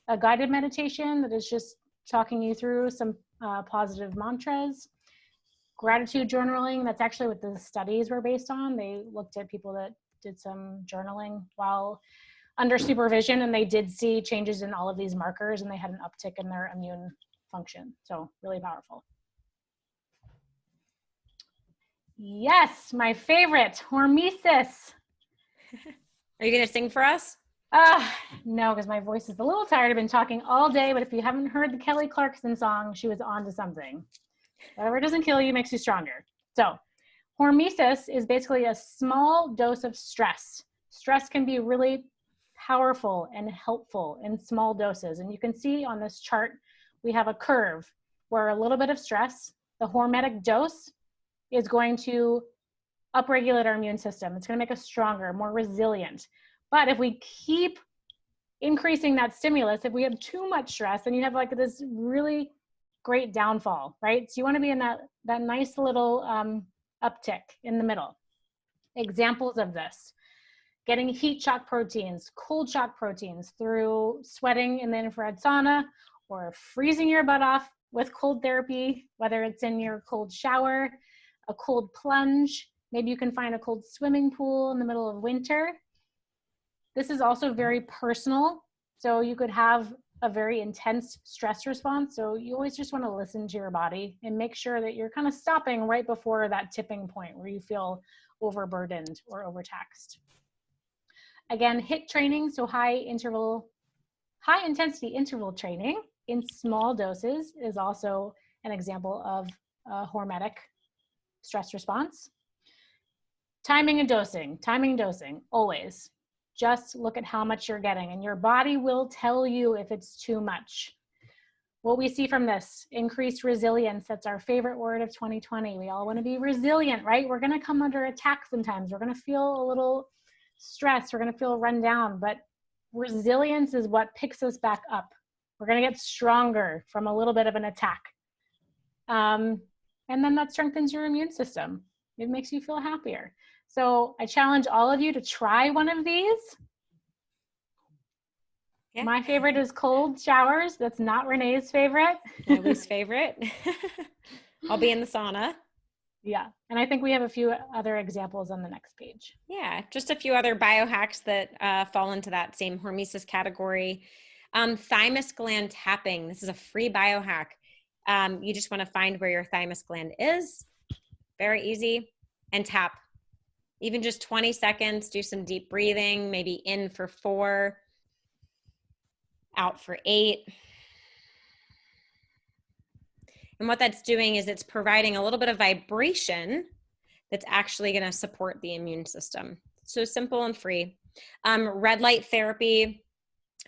a guided meditation that is just talking you through some positive mantras. Gratitude journaling, that's actually what the studies were based on. They looked at people that did some journaling while under supervision, and they did see changes in all of these markers, and they had an uptick in their immune function. So really powerful. Yes, my favorite, hormesis. Are you going to sing for us? No, because my voice is a little tired. I've been talking all day, but if you haven't heard the Kelly Clarkson song, she was on to something. Whatever doesn't kill you makes you stronger. So hormesis is basically a small dose of stress. Stress can be really powerful and helpful in small doses. And you can see on this chart, we have a curve where a little bit of stress, the hormetic dose, is going to upregulate our immune system. It's going to make us stronger, more resilient. But if we keep increasing that stimulus, if we have too much stress, then you have like this really great downfall, right? So you want to be in that nice little uptick in the middle. Examples of this: getting heat shock proteins, cold shock proteins through sweating in the infrared sauna, or freezing your butt off with cold therapy, whether it's in your cold shower, a cold plunge. Maybe you can find a cold swimming pool in the middle of winter. This is also very personal. So you could have a very intense stress response. So you always just want to listen to your body and make sure that you're kind of stopping right before that tipping point where you feel overburdened or overtaxed. Again, HIIT training, so high intensity interval training in small doses is also an example of a hormetic stress response. Timing and dosing, always. Just look at how much you're getting, and your body will tell you if it's too much. What we see from this, increased resilience, that's our favorite word of 2020. We all want to be resilient, right? We're going to come under attack sometimes. We're going to feel a little stressed. We're going to feel run down, but resilience is what picks us back up. We're going to get stronger from a little bit of an attack. And then that strengthens your immune system. It makes you feel happier. So I challenge all of you to try one of these. Yeah. My favorite is cold showers. That's not Renee's favorite. My least favorite. I'll be in the sauna. Yeah. And I think we have a few other examples on the next page. Yeah, just a few other biohacks that fall into that same hormesis category. Thymus gland tapping. This is a free biohack. You just want to find where your thymus gland is. Very easy. And tap. Even just 20 seconds, do some deep breathing, maybe in for 4, out for 8. And what that's doing is it's providing a little bit of vibration that's actually going to support the immune system. So simple and free. Red light therapy.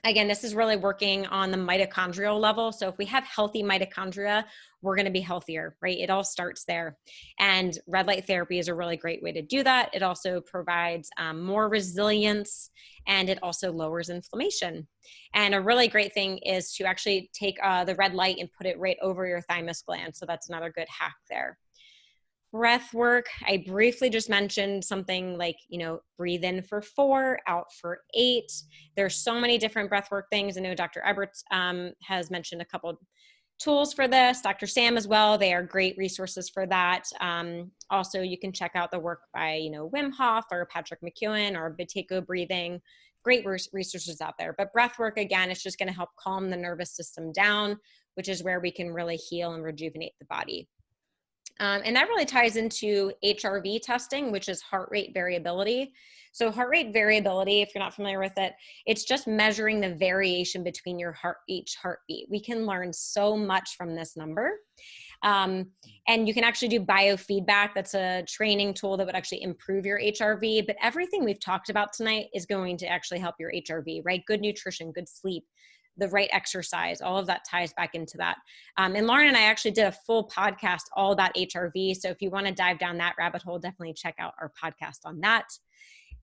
Again, this is really working on the mitochondrial level. So if we have healthy mitochondria, we're going to be healthier, right? It all starts there. And red light therapy is a really great way to do that. It also provides more resilience, and it also lowers inflammation. And a really great thing is to actually take the red light and put it right over your thymus gland. So that's another good hack there. Breath work, I briefly just mentioned something like, breathe in for 4, out for 8. There's so many different breath work things. I know Dr. Eberts has mentioned a couple tools for this, Dr. Sam as well. They are great resources for that. Also, you can check out the work by, Wim Hof or Patrick McEwen or Buteyko breathing. Great resources out there. But breath work, again, is just going to help calm the nervous system down, which is where we can really heal and rejuvenate the body. And that really ties into HRV testing, which is heart rate variability. So heart rate variability, if you're not familiar with it, it's just measuring the variation between each heartbeat. We can learn so much from this number. And you can actually do biofeedback. That's a training tool that would actually improve your HRV. But everything we've talked about tonight is going to actually help your HRV, right? Good nutrition, good sleep, the right exercise, all of that ties back into that. And Lauren and I actually did a full podcast all about HRV. So if you want to dive down that rabbit hole, definitely check out our podcast on that.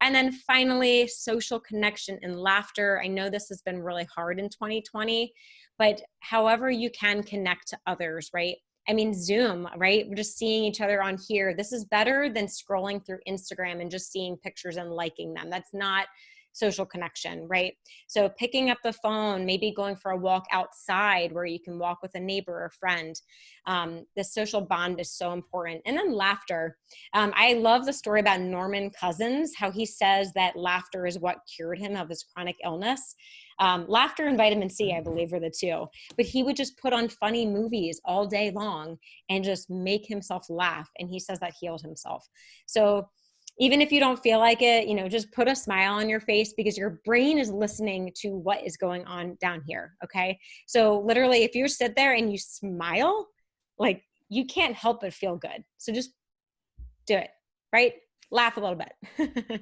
And then finally, social connection and laughter. I know this has been really hard in 2020, but however you can connect to others, right? I mean, Zoom, right? We're just seeing each other on here. This is better than scrolling through Instagram and just seeing pictures and liking them. That's not social connection, right? So picking up the phone, maybe going for a walk outside where you can walk with a neighbor or friend. The social bond is so important. And then laughter. I love the story about Norman Cousins, how he says that laughter is what cured him of his chronic illness. Laughter and vitamin C, I believe, are the two. But he would just put on funny movies all day long and just make himself laugh. And he says that healed himself. So even if you don't feel like it, just put a smile on your face, because your brain is listening to what is going on down here. Okay. So literally, if you sit there and you smile, like, you can't help but feel good. So just do it, right? Laugh a little bit.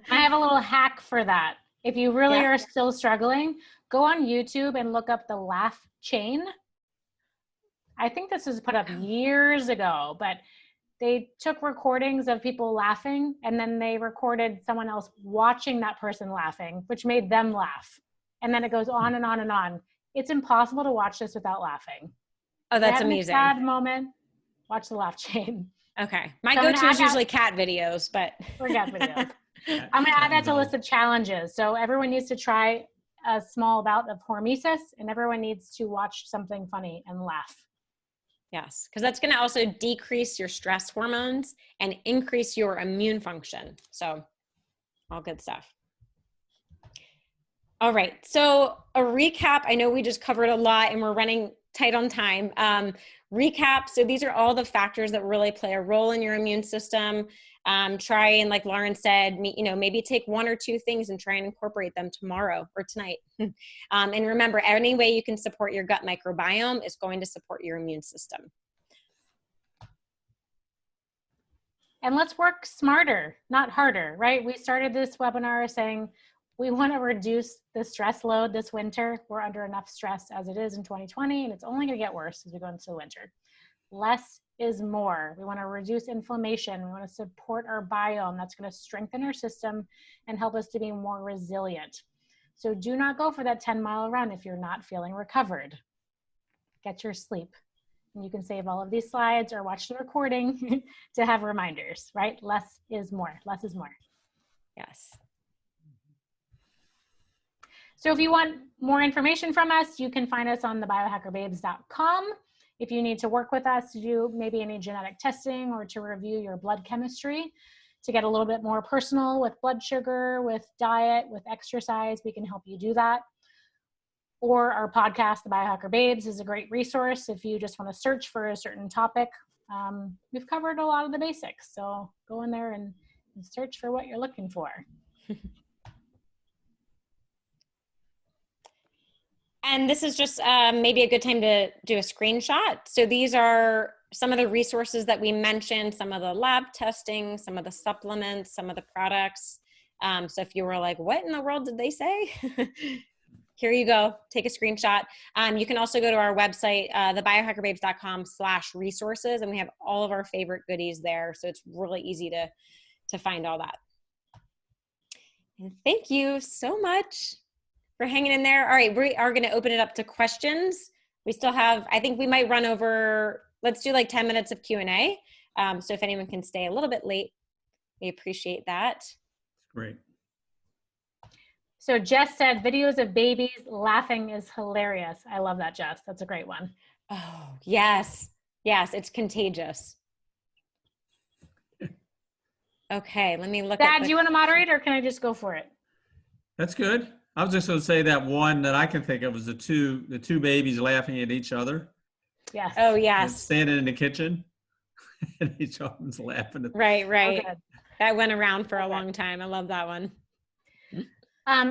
I have a little hack for that. If you really are still struggling, go on YouTube and look up the laugh chain. I think this was put up years ago, but they took recordings of people laughing, and then they recorded someone else watching that person laughing, which made them laugh. And then it goes on and on and on. It's impossible to watch this without laughing. Oh, that's amazing. A sad moment, watch the laugh chain. Okay. My go-to is usually cat videos, but. Or cat videos. I'm going to add that to a list of challenges. So everyone needs to try a small bout of hormesis, and everyone needs to watch something funny and laugh. Yes, because that's going to also decrease your stress hormones and increase your immune function. So all good stuff. All right. So a recap. I know we just covered a lot and we're running tight on time. Recap. So these are all the factors that really play a role in your immune system. Try and, like Lauren said, maybe take 1 or 2 things and try and incorporate them tomorrow or tonight. And remember, any way you can support your gut microbiome is going to support your immune system. And let's work smarter, not harder, right? We started this webinar saying we want to reduce the stress load this winter. We're under enough stress as it is in 2020, and it's only going to get worse as we go into the winter. Less is more. We want to reduce inflammation. We want to support our biome. That's going to strengthen our system and help us to be more resilient. So do not go for that 10-mile run if you're not feeling recovered. Get your sleep. And you can save all of these slides or watch the recording to have reminders, right? Less is more. Less is more. Yes. So if you want more information from us, you can find us on thebiohackerbabes.com. If you need to work with us to do maybe any genetic testing or to review your blood chemistry, to get a little bit more personal with blood sugar, with diet, with exercise, we can help you do that. Or our podcast, The Biohacker Babes, is a great resource if you just want to search for a certain topic. We've covered a lot of the basics, so go in there and search for what you're looking for. And this is just maybe a good time to do a screenshot. So these are some of the resources that we mentioned, some of the lab testing, some of the supplements, some of the products. So if you were like, what in the world did they say? Here you go. Take a screenshot. You can also go to our website, thebiohackerbabes.com/resources, and we have all of our favorite goodies there. So it's really easy to find all that. And thank you so much for hanging in there. All right, we are going to open it up to questions. We still have, I think we might run over, let's do like 10 minutes of Q&A. So if anyone can stay a little bit late, we appreciate that. Great. So Jess said, videos of babies laughing is hilarious. I love that, Jess. That's a great one. Oh, yes. Yes, it's contagious. Okay, let me look Dad, do you want to moderate or can I just go for it? That's good. I was just going to say that one that I can think of was the two babies laughing at each other. Yes. Oh, And yes. standing in the kitchen and each of them's laughing at Right. Okay. That went around for a long time. I love that one.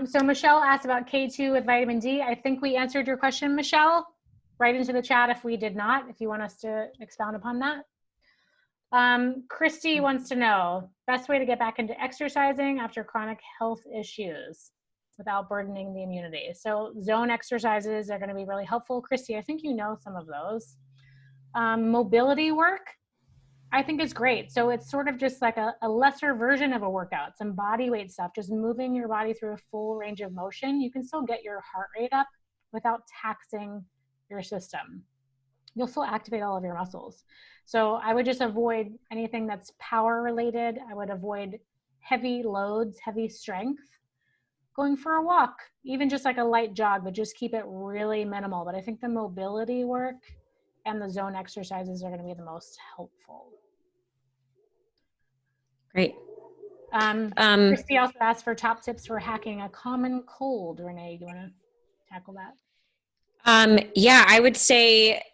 So Michelle asked about K2 with vitamin D. I think we answered your question, Michelle. Write into the chat if we did not, if you want us to expound upon that. Christy wants to know, best way to get back into exercising after chronic health issues without burdening the immunity. So zone exercises are going to be really helpful. Christy, I think you know some of those. Mobility work, I think is great. So it's sort of just like a lesser version of a workout, some body weight stuff, just moving your body through a full range of motion. You can still get your heart rate up without taxing your system. You'll still activate all of your muscles. So I would just avoid anything that's power related. I would avoid heavy loads, heavy strength. Going for a walk, even just like a light jog, but just keep it really minimal. But I think the mobility work and the zone exercises are going to be the most helpful. Great. Christy also asked for top tips for hacking a common cold. Renee, do you want to tackle that? Yeah, I would say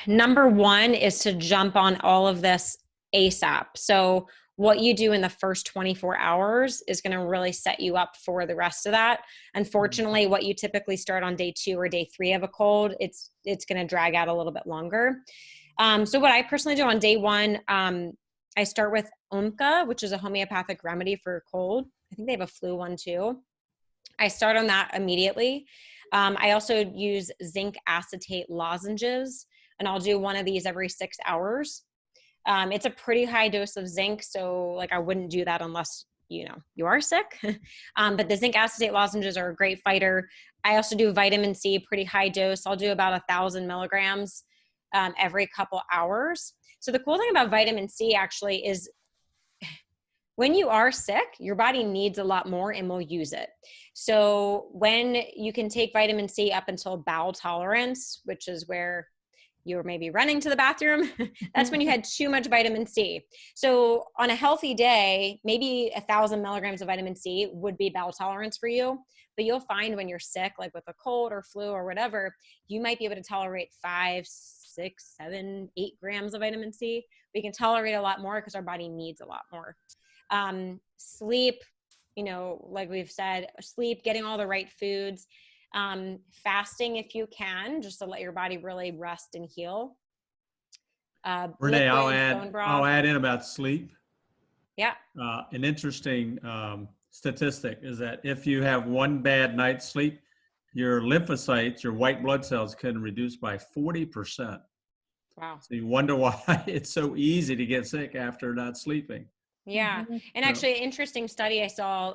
number one is to jump on all of this ASAP. So what you do in the first 24 hours is going to really set you up for the rest of that. Unfortunately, what you typically start on day 2 or day 3 of a cold, it's going to drag out a little bit longer. So what I personally do on day 1, I start with Omka, which is a homeopathic remedy for a cold. I think they have a flu one too. I start on that immediately. I also use zinc acetate lozenges, and I'll do one of these every 6 hours. It's a pretty high dose of zinc, so like I wouldn't do that unless you are sick. But the zinc acetate lozenges are a great fighter. I also do vitamin C, pretty high dose. I'll do about 1,000 milligrams every couple hours. So the cool thing about vitamin C actually is when you are sick, your body needs a lot more and will use it. So when you can take vitamin C up until bowel tolerance, which is where you're maybe running to the bathroom, that's when you had too much vitamin C. So on a healthy day, maybe 1,000 milligrams of vitamin C would be bowel tolerance for you. But you'll find when you're sick, like with a cold or flu or whatever, you might be able to tolerate 5, 6, 7, 8 grams of vitamin C. We can tolerate a lot more because our body needs a lot more. Sleep, like we've said, sleep, getting all the right foods, fasting if you can, just to let your body really rest and heal. Renee, I'll add in about sleep. Yeah. An interesting statistic is that if you have one bad night's sleep, your lymphocytes, your white blood cells, can reduce by 40%. Wow. So you wonder why it's so easy to get sick after not sleeping. Yeah. And actually, an interesting study I saw,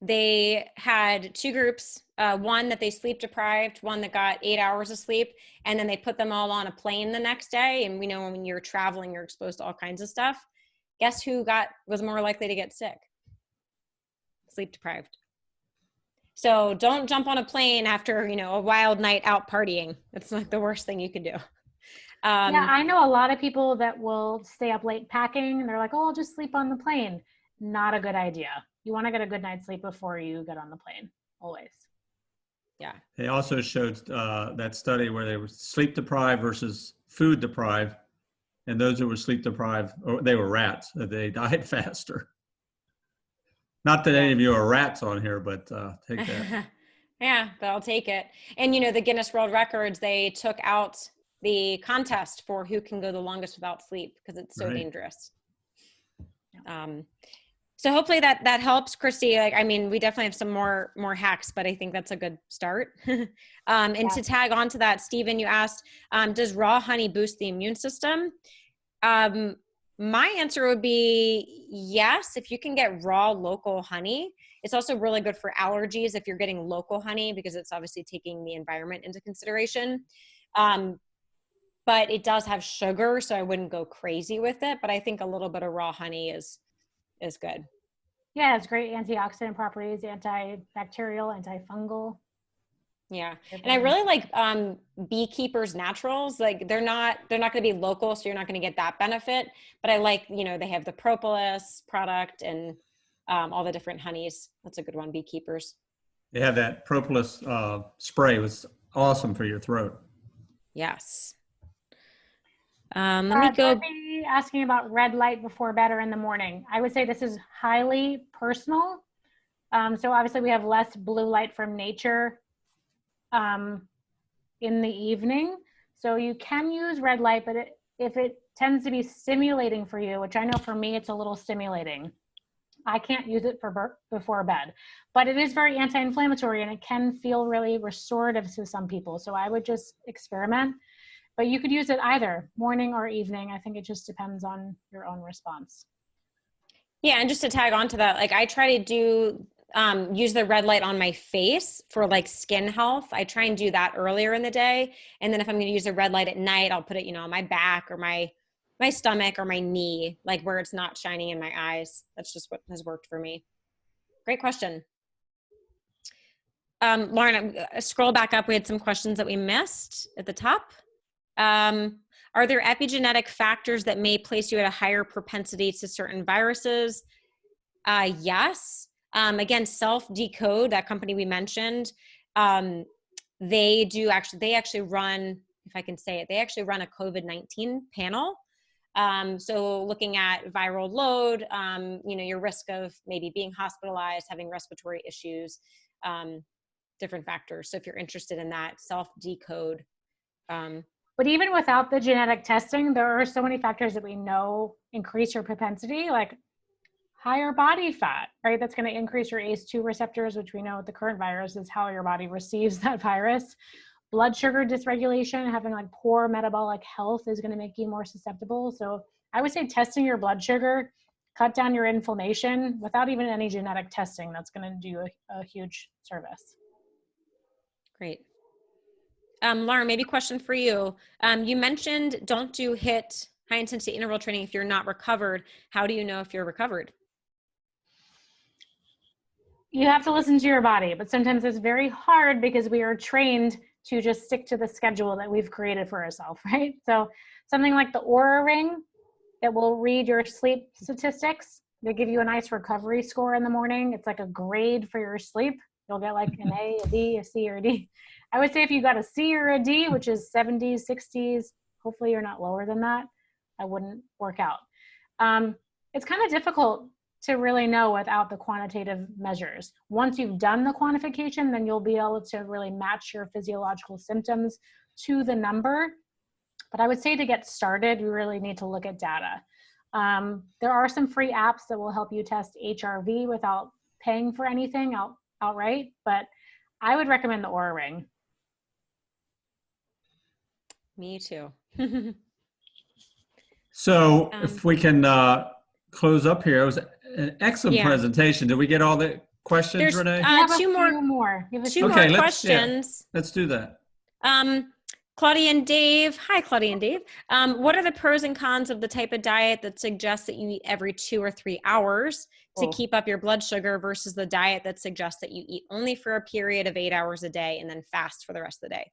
they had 2 groups one that they sleep deprived, one that got 8 hours of sleep, and then they put them all on a plane the next day. And we know when you're traveling, you're exposed to all kinds of stuff. Guess who was more likely to get sick? Sleep deprived. So don't jump on a plane after, a wild night out partying. It's like the worst thing you could do. Yeah, I know a lot of people that will stay up late packing and they're like, oh, I'll just sleep on the plane. Not a good idea. You want to get a good night's sleep before you get on the plane, always. Yeah. They also showed that study where they were sleep deprived versus food deprived. And those who were sleep deprived, they were rats. They died faster. Not that any of you are rats on here, but take that. Yeah, but I'll take it. And, the Guinness World Records, they took out the contest for who can go the longest without sleep because it's so dangerous. So hopefully that helps, Christy. We definitely have some more hacks, but I think that's a good start. And to tag on to that, Stephen, you asked, does raw honey boost the immune system? My answer would be yes, if you can get raw local honey. It's also really good for allergies if you're getting local honey because it's obviously taking the environment into consideration. But it does have sugar, so I wouldn't go crazy with it. But I think a little bit of raw honey is good. Yeah, it's great antioxidant properties, antibacterial, antifungal. Yeah. And I really like Beekeepers Naturals. Like they're not going to be local, so you're not going to get that benefit. But I like, they have the propolis product and all the different honeys. That's a good one, Beekeepers. They have that propolis spray. It was awesome for your throat. Yes. Let me go. Debbie asking about red light before bed or in the morning. I would say this is highly personal. So obviously we have less blue light from nature in the evening. So you can use red light, but if it tends to be stimulating for you, which I know for me, it's a little stimulating. I can't use it before bed, but it is very anti-inflammatory and it can feel really restorative to some people. So I would just experiment. But you could use it either morning or evening. I think it just depends on your own response. Yeah, and just to tag on to that, I try to use the red light on my face for skin health. I try and do that earlier in the day. And then if I'm going to use the red light at night, I'll put it, on my back or my stomach or my knee, where it's not shining in my eyes. That's just what has worked for me. Great question. Lauren, scroll back up. We had some questions that we missed at the top. Are there epigenetic factors that may place you at a higher propensity to certain viruses? Yes. Again, Self-Decode, that company we mentioned, they actually run, if I can say it, they actually run a COVID-19 panel. So looking at viral load, your risk of maybe being hospitalized, having respiratory issues, different factors. So if you're interested in that, Self-Decode. But even without the genetic testing, there are so many factors that we know increase your propensity, like higher body fat, right? That's going to increase your ACE2 receptors, which we know with the current virus is how your body receives that virus. Blood sugar dysregulation, having poor metabolic health is going to make you more susceptible. So I would say testing your blood sugar, cut down your inflammation without even any genetic testing. That's going to do a huge service. Great. Lauren, maybe a question for you. You mentioned don't do HIIT, high intensity interval training, if you're not recovered. How do you know if you're recovered? You have to listen to your body, but sometimes it's very hard because we are trained to just stick to the schedule that we've created for ourselves, right? So something like the Oura Ring that will read your sleep statistics. They give you a nice recovery score in the morning. It's like a grade for your sleep. You'll get an A, a B, a C, or a D. I would say if you got a C or a D, which is 70s, 60s, hopefully you're not lower than that, I wouldn't work out. It's kind of difficult to really know without the quantitative measures. Once you've done the quantification, then you'll be able to really match your physiological symptoms to the number. But I would say to get started, you really need to look at data. There are some free apps that will help you test HRV without paying for anything outright, but I would recommend the Oura Ring. Me too. So if we can close up here, it was an excellent presentation. Did we get all the questions, There's Renee? We have a two more few more. We have a two few more Okay, more. questions. Let's do that. Claudia and Dave. Hi, Claudia and Dave. What are the pros and cons of the type of diet that suggests that you eat every 2 or 3 hours to keep up your blood sugar versus the diet that suggests that you eat only for a period of 8 hours a day and then fast for the rest of the day?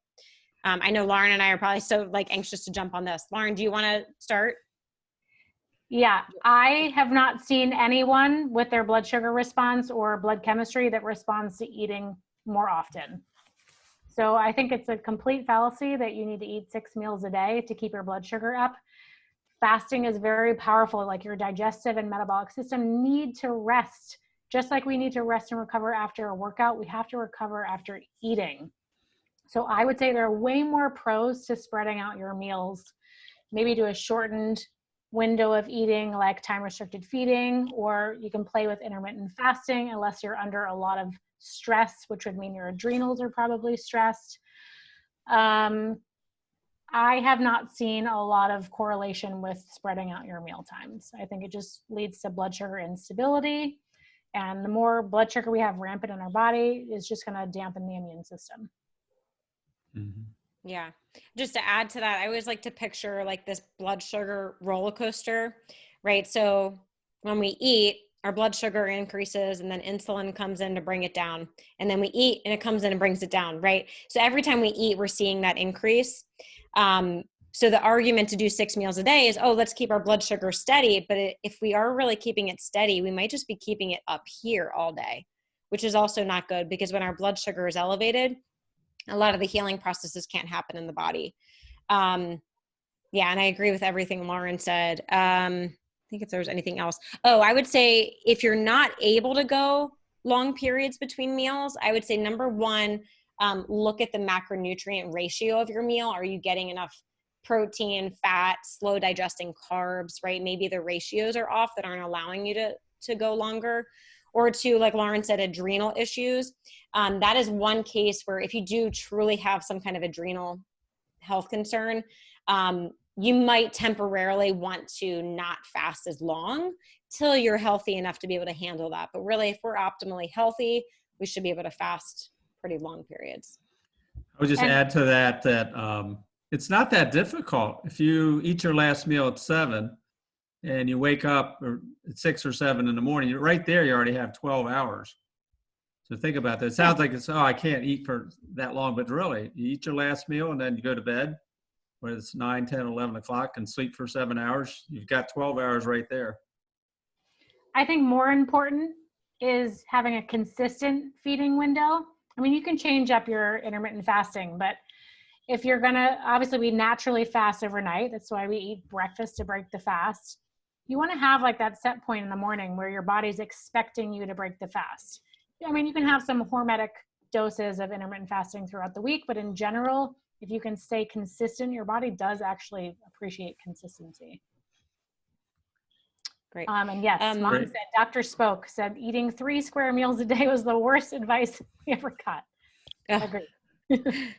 I know Lauren and I are probably so anxious to jump on this. Lauren, do you want to start? Yeah, I have not seen anyone with their blood sugar response or blood chemistry that responds to eating more often. So I think it's a complete fallacy that you need to eat 6 meals a day to keep your blood sugar up. Fasting is very powerful. Like, your digestive and metabolic system need to rest. Just like we need to rest and recover after a workout, we have to recover after eating. So I would say there are way more pros to spreading out your meals, maybe to a shortened window of eating, like time restricted feeding, or you can play with intermittent fasting unless you're under a lot of stress, which would mean your adrenals are probably stressed. I have not seen a lot of correlation with spreading out your meal times. I think it just leads to blood sugar instability. And the more blood sugar we have rampant in our body is just going to dampen the immune system. Mm-hmm. Yeah. Just to add to that, I always like to picture this blood sugar roller coaster, right? So when we eat, our blood sugar increases and then insulin comes in to bring it down. And then we eat and it comes in and brings it down, right? So every time we eat, we're seeing that increase. So the argument to do 6 meals a day is, let's keep our blood sugar steady. But if we are really keeping it steady, we might just be keeping it up here all day, which is also not good, because when our blood sugar is elevated, a lot of the healing processes can't happen in the body. And I agree with everything Lauren said. I think if there's anything else. I would say if you're not able to go long periods between meals, I would say number one, look at the macronutrient ratio of your meal. Are you getting enough protein, fat, slow digesting carbs, right? Maybe the ratios are off that aren't allowing you to go longer. Or two, like Lauren said, adrenal issues. That is one case where if you do truly have some kind of adrenal health concern, you might temporarily want to not fast as long till you're healthy enough to be able to handle that. But really, if we're optimally healthy, we should be able to fast pretty long periods. I would just add to that it's not that difficult. If you eat your last meal at 7 and you wake up at 6 or 7 in the morning, you're right there, you already have 12 hours. So think about that. It sounds like I can't eat for that long, but really, you eat your last meal and then you go to bed, whether it's 9, 10, 11 o'clock, and sleep for 7 hours, you've got 12 hours right there. I think more important is having a consistent feeding window. I mean, you can change up your intermittent fasting, but if you're gonna, obviously we naturally fast overnight. That's why we eat breakfast to break the fast. You want to have that set point in the morning where your body's expecting you to break the fast. I mean, you can have some hormetic doses of intermittent fasting throughout the week, but in general, if you can stay consistent, your body does actually appreciate consistency. Great. And yes, Mom Great. said, Dr. Spoke said eating 3 square meals a day was the worst advice we ever got. Agreed.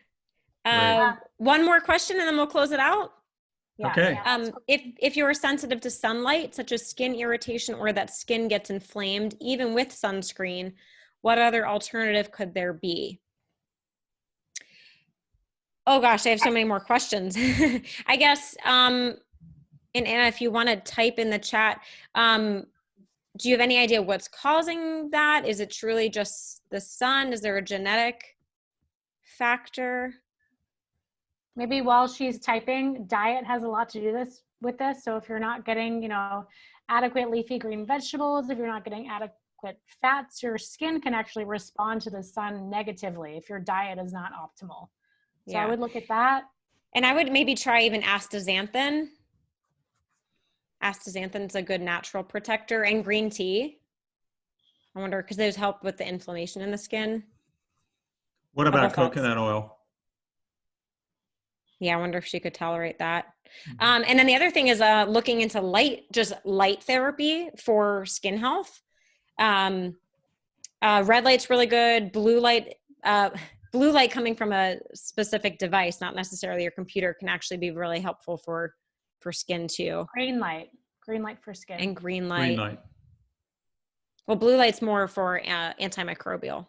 One more question and then we'll close it out. Yeah, okay. If you're sensitive to sunlight, such as skin irritation or that skin gets inflamed, even with sunscreen, what other alternative could there be? Oh gosh, I have so many more questions. I guess, and Anna, if you want to type in the chat, do you have any idea what's causing that? Is it truly just the sun? Is there a genetic factor? Maybe while she's typing, diet has a lot to do with this. So if you're not getting, adequate leafy green vegetables, if you're not getting adequate fats, your skin can actually respond to the sun negatively if your diet is not optimal. So I would look at that. And I would maybe try even astaxanthin. Astaxanthin is a good natural protector, and green tea. I wonder, because those help with the inflammation in the skin. What about coconut oil? Yeah, I wonder if she could tolerate that. And then the other thing is looking into light therapy for skin health. Red light's really good. Blue light coming from a specific device, not necessarily your computer, can actually be really helpful for skin too. Green light for skin. And green light. Well, blue light's more for antimicrobial.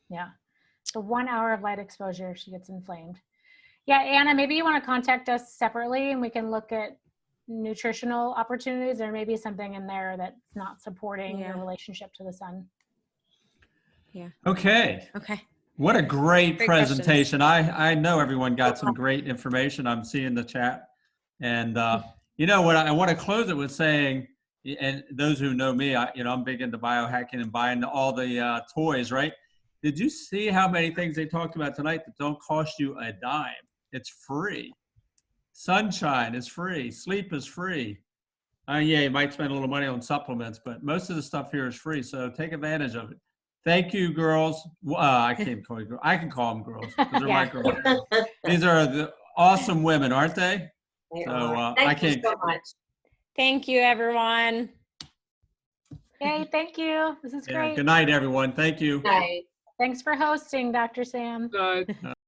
Yeah. So 1 hour of light exposure, she gets inflamed. Yeah, Anna, maybe you want to contact us separately and we can look at nutritional opportunities. There may be something in there that's not supporting your relationship to the sun. Yeah. Okay. Okay. What a great Great presentation. I know everyone got some great information. I'm seeing the chat. And you know what, I want to close it with saying, and those who know me, I'm big into biohacking and buying all the toys, right? Did you see how many things they talked about tonight that don't cost you a dime? It's free. Sunshine is free. Sleep is free. Yeah, you might spend a little money on supplements, but most of the stuff here is free. So take advantage of it. Thank you, girls. I can't call you girls. I can call them girls because they're my girls. These are the awesome women, aren't they? So Thank you so much. Thank you, everyone. Hey, thank you. This is great. Good night, everyone. Thank you. Night. Thanks for hosting, Dr. Sam. Good.